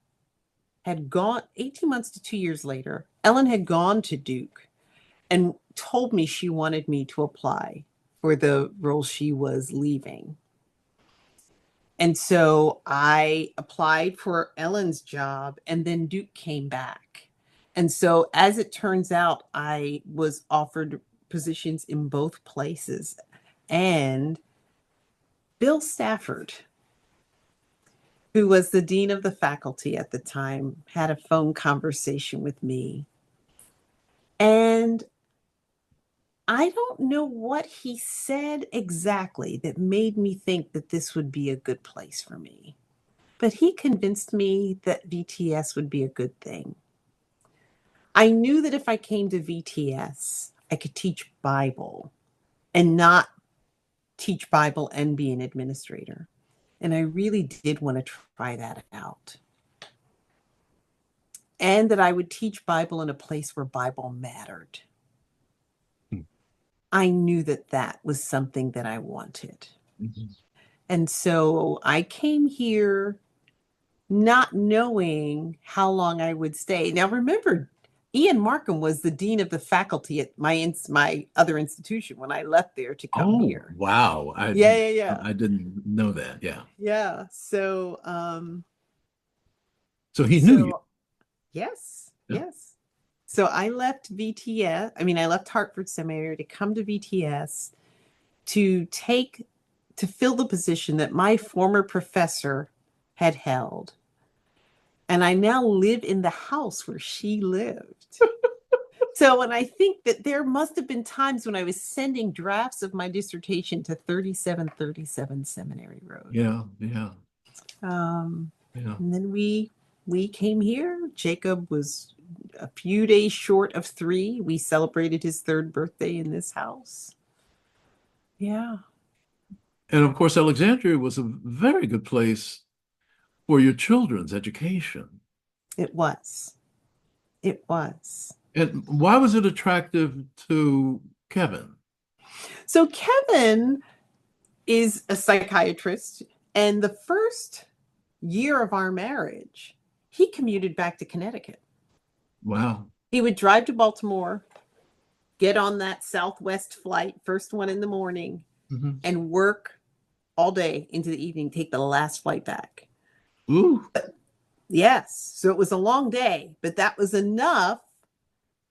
had gone, 18 months to 2 years later, Ellen had gone to Duke and told me she wanted me to apply for the role she was leaving. And so I applied for Ellen's job, and then Duke came back. And so as it turns out, I was offered positions in both places. And Bill Stafford, who was the dean of the faculty at the time, had a phone conversation with me. And I don't know what he said exactly that made me think that this would be a good place for me. But he convinced me that VTS would be a good thing. I knew that if I came to VTS, I could teach Bible and not teach Bible and be an administrator. And I really did want to try that out. and that I would teach Bible in a place where Bible mattered. Hmm. I knew that that was something that I wanted. Mhm. And so I came here not knowing how long I would stay. Now, remember, Ian Markham was the dean of the faculty at my other institution when I left there to come Oh, here. wow. Yeah. I didn't know that. Yeah. Yeah. So he knew you. So yes, Yeah. yes. So I left VTS. I mean, I left Hartford Seminary to come to VTS to fill the position that my former professor had held. And I now live in the house where she lived. So when I think that there must have been times when I was sending drafts of my dissertation to 3737 Seminary Road. Yeah. Yeah. Um, Yeah. and then we came here. Jacob was a few days short of 3. We celebrated his 3rd birthday in this house. Yeah, And of course, Alexandria was a very good place for your children's education. it was. It was. And why was it attractive to Kevin? So Kevin is a psychiatrist, and the first year of our marriage, he commuted back to Connecticut. Wow. He would drive to Baltimore, get on that Southwest flight, first one in the morning, Mhm. and work all day into the evening, take the last flight back. Ooh. Yes. So it was a long day, but that was enough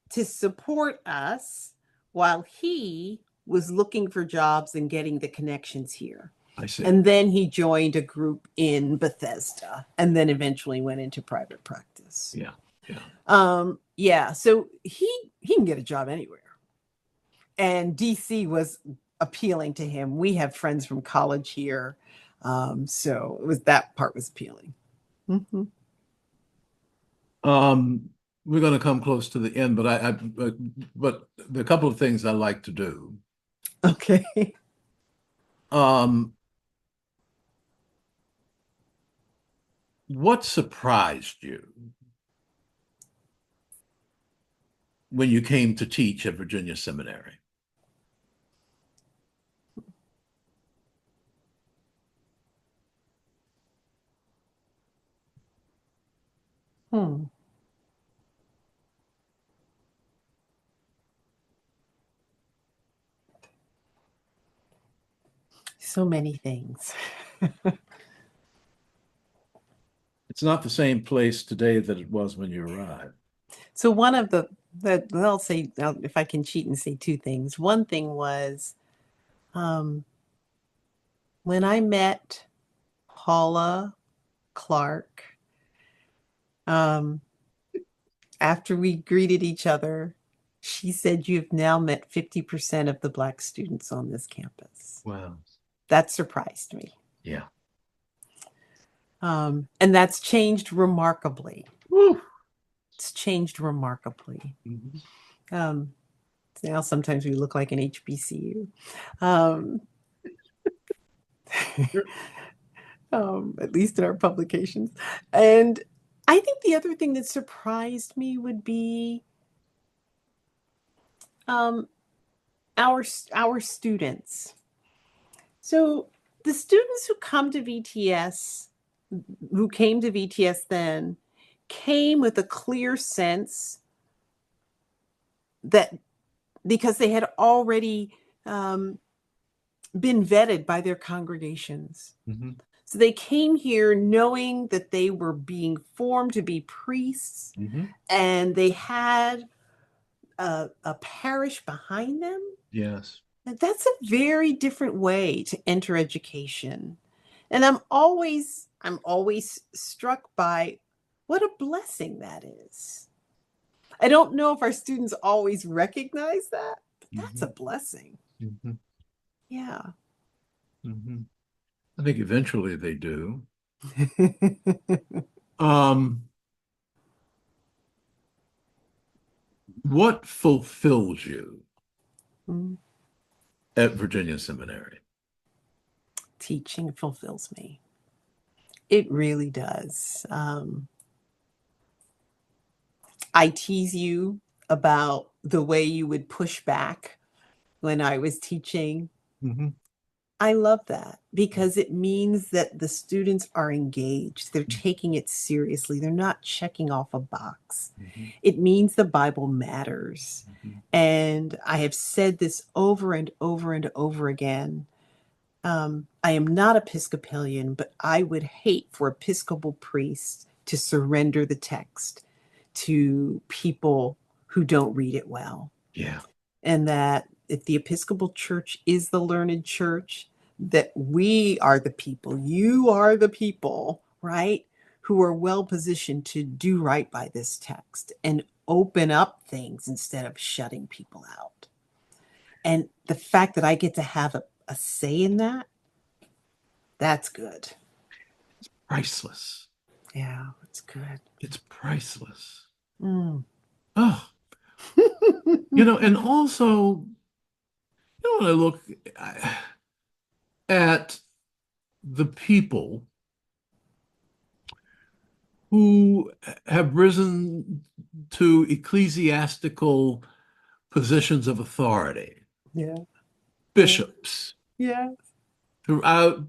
to support us while he was looking for jobs and getting the connections here. I see. And then he joined a group in Bethesda and then eventually went into private practice. Yeah. Yeah. Yeah. So he can get a job anywhere. And DC was appealing to him. We have friends from college here. So that part was appealing. Mm-hmm. We're going to come close to the end, but there are a couple of things I like to do. Okay. What surprised you when you came to teach at Virginia Seminary? Hmm. So many things. It's not the same place today that it was when you arrived. So one of I'll say, if I can cheat and say 2 things. One thing was when I met Paula Clark, after we greeted each other, she said, "You've now met 50% of the Black students on this campus." Wow. That surprised me. Yeah. And that's changed remarkably. Woo. It's changed remarkably. Mhm. Now sometimes we look like an HBCU. Um, at least in our publications. And I think the other thing that surprised me would be our students. So the students who came to VTS then, came with a clear sense that because they had already been vetted by their congregations. Mm-hmm. So they came here knowing that they were being formed to be priests, Mm-hmm. and they had a parish behind them. Yes. And that's a very different way to enter education. And I'm always struck by what a blessing that is. I don't know if our students always recognize that, but that's a blessing. Mm-hmm. Yeah. Mm-hmm. I think eventually they do. What fulfills you at Virginia Seminary? Teaching fulfills me. It really does. I tease you about the way you would push back when I was teaching. Mhm. I love that because it means that the students are engaged. They're taking it seriously. They're not checking off a box. Mhm. It means the Bible matters. Mhm. And I have said this over and over and over again. I am not Episcopalian, but I would hate for Episcopal priests to surrender the text to people who don't read it well. Yeah. And that if the Episcopal Church is the learned church, that we are the people, you are the people, right, who are well positioned to do right by this text and open up things instead of shutting people out. And the fact that I get to have a say in that, that's good. Priceless. Yeah, it's good. It's priceless. Mm. Oh, and also, when I look at the people who have risen to ecclesiastical positions of authority, Yeah. bishops Yeah. throughout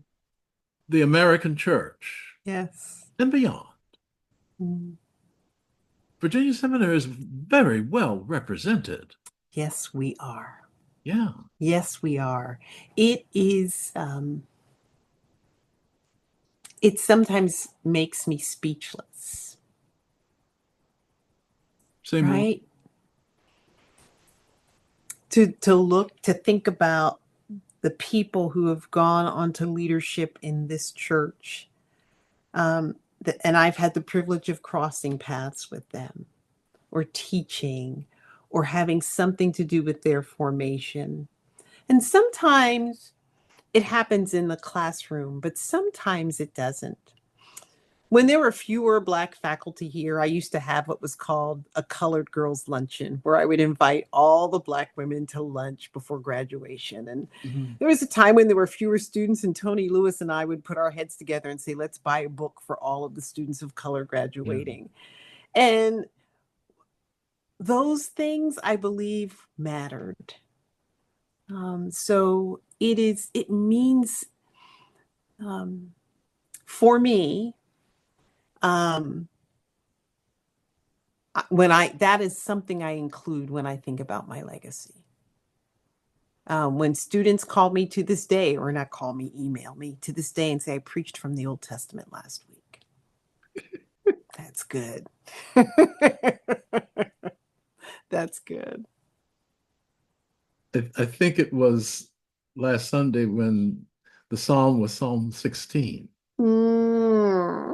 the American church Yes. and beyond. Mm. Virginia Seminary is very well represented. Yes, we are. Yeah. Yes, we are. It is, it sometimes makes me speechless, Say more. right? To think about the people who have gone on to leadership in this church. And I've had the privilege of crossing paths with them or teaching or having something to do with their formation. And sometimes it happens in the classroom, but sometimes it doesn't. When there were fewer Black faculty here, I used to have what was called a colored girls luncheon, where I would invite all the Black women to lunch before graduation. And Mhm. there was a time when there were fewer students, and Tony Lewis and I would put our heads together and say, let's buy a book for all of the students of color graduating. Yeah. And those things, I believe, mattered. So it means, for me, that is something I include when I think about my legacy. When students call me to this day, or not call me, email me to this day and say, I preached from the Old Testament last week. That's good. That's good. I think it was last Sunday when the psalm was Psalm 16, Mm.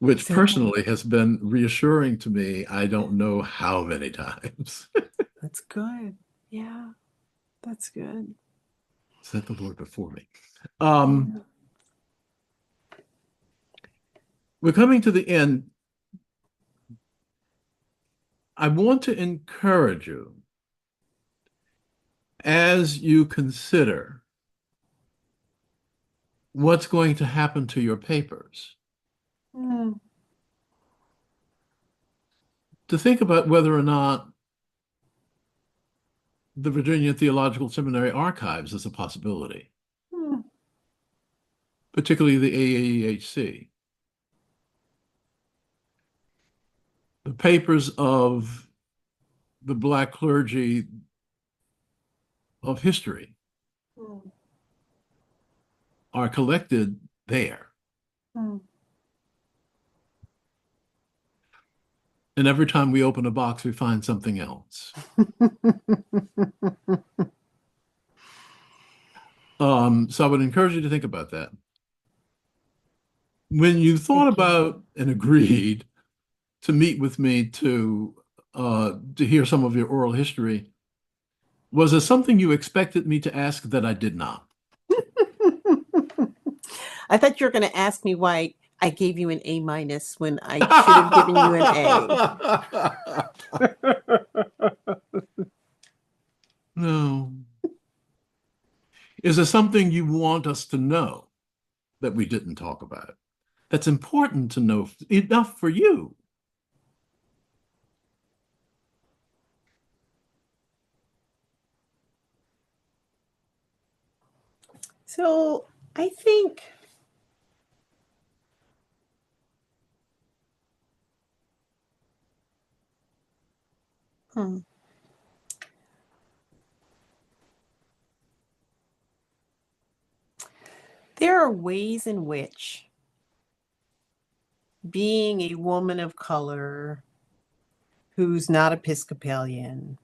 which Say that. personally has been reassuring to me, I don't know how many times. That's good. Yeah, that's good. Set the Lord before me. Yeah. We're coming to the end. I want to encourage you as you consider what's going to happen to your papers, Mm. to think about whether or not the Virginia Theological Seminary archives is a possibility, Mm. particularly the AAEHC. The papers of the Black clergy of history Mm. are collected there. Mm. And every time we open a box, we find something else. So I would encourage you to think about that. When you thought Thank you. about and agreed to meet with me to hear some of your oral history, was there something you expected me to ask that I did not? I thought you were going to ask me why I gave you an A- when I should have given you an A. No. Is there something you want us to know that we didn't talk about? that's important to know enough for you. So I think there are ways in which being a woman of color who's not Episcopalian,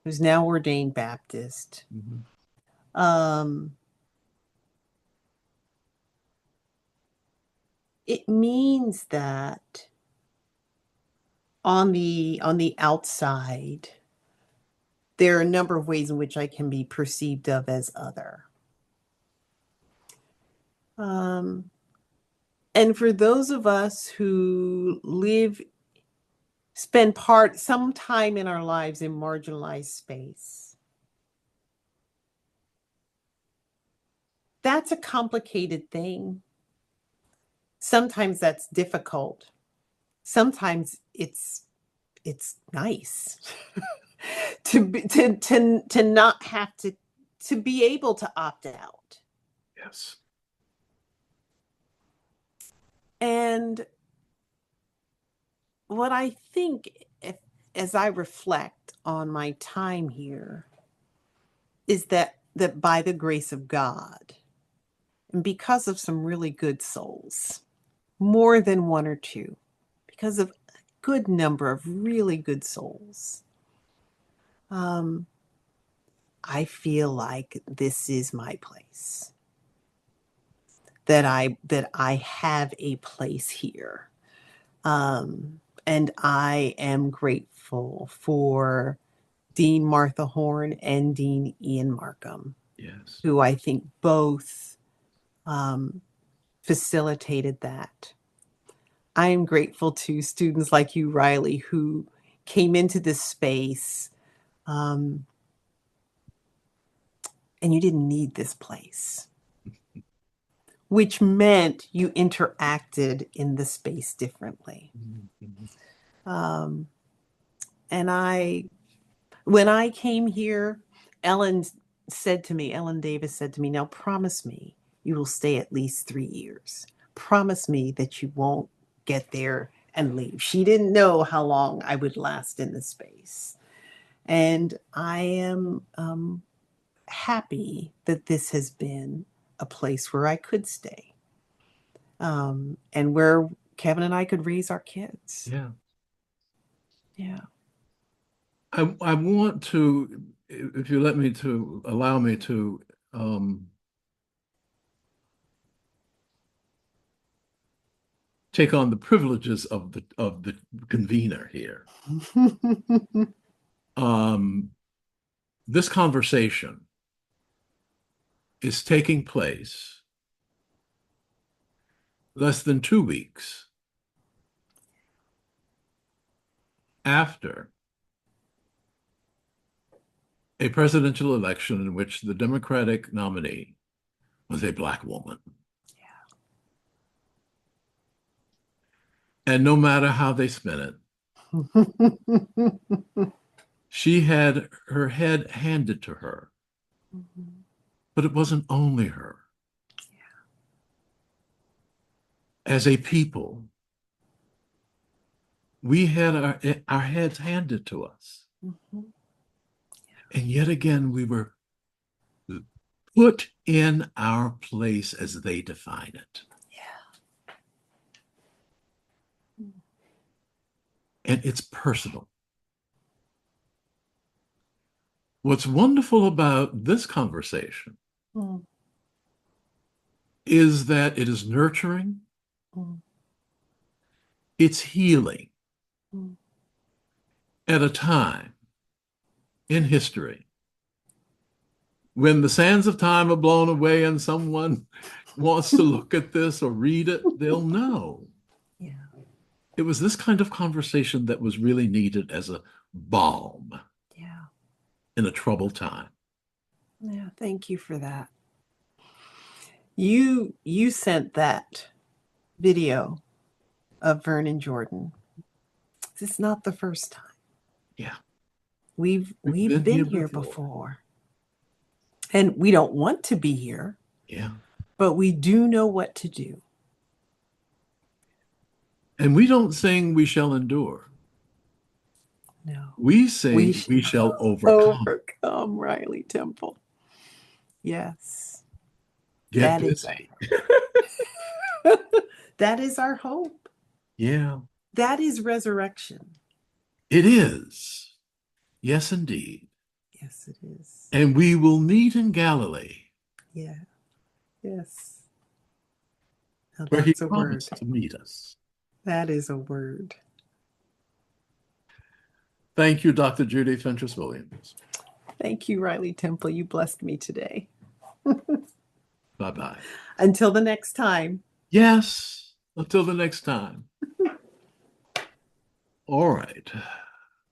who's now ordained Baptist, it means that on the outside, there are a number of ways in which I can be perceived of as other. And for those of us who spend some time in our lives in marginalized space, that's a complicated thing. Sometimes that's difficult. Sometimes it's nice to not have to be able to opt out. Yes. And what I think, as I reflect on my time here, is that by the grace of God, and because of some really good souls, more than one or two, because of a good number of really good souls, I feel like this is my place. That I have a place here. And I am grateful for Dean Martha Horn and Dean Ian Markham, Yes. who I think both facilitated that. I am grateful to students like you, Riley, who came into this space and you didn't need this place, which meant you interacted in the space differently. And when I came here, Ellen Davis said to me, now promise me you will stay at least 3 years. Promise me that you won't get there and leave. She didn't know how long I would last in the space. And I am happy that this has been a place where I could stay and where Kevin and I could raise our kids. Yeah. Yeah. I want to, if you allow me to, take on the privileges of the convener here. This conversation is taking place less than 2 weeks after a presidential election in which the Democratic nominee was a Black woman. And no matter how they spin it, she had her head handed to her. But it wasn't only her. As a people, we had our heads handed to us. And yet again, we were put in our place as they define it. And it's personal. What's wonderful about this conversation is that it is nurturing, it's healing at a time in history when the sands of time are blown away and someone wants to look at this or read it, they'll know. Yeah. It was this kind of conversation that was really needed as a balm in a troubled time. Yeah, thank you for that. You sent that video of Vernon Jordan. This is not the first time. Yeah. We've been here before. And we don't want to be here. Yeah. But we do know what to do. And we don't sing "We shall endure." No. We sing we shall overcome. Overcome, Riley Temple. Yes. Get busy. That is our hope. Yeah. That is resurrection. It is. Yes, indeed. Yes, it is. And we will meet in Galilee. Yeah. Yes. Now Where he that's a word. promised to meet us. That is a word. Thank you, Dr. Judy Fentress-Williams. Thank you, Riley Temple. You blessed me today. Bye-bye. Until the next time. Yes, until the next time. All right.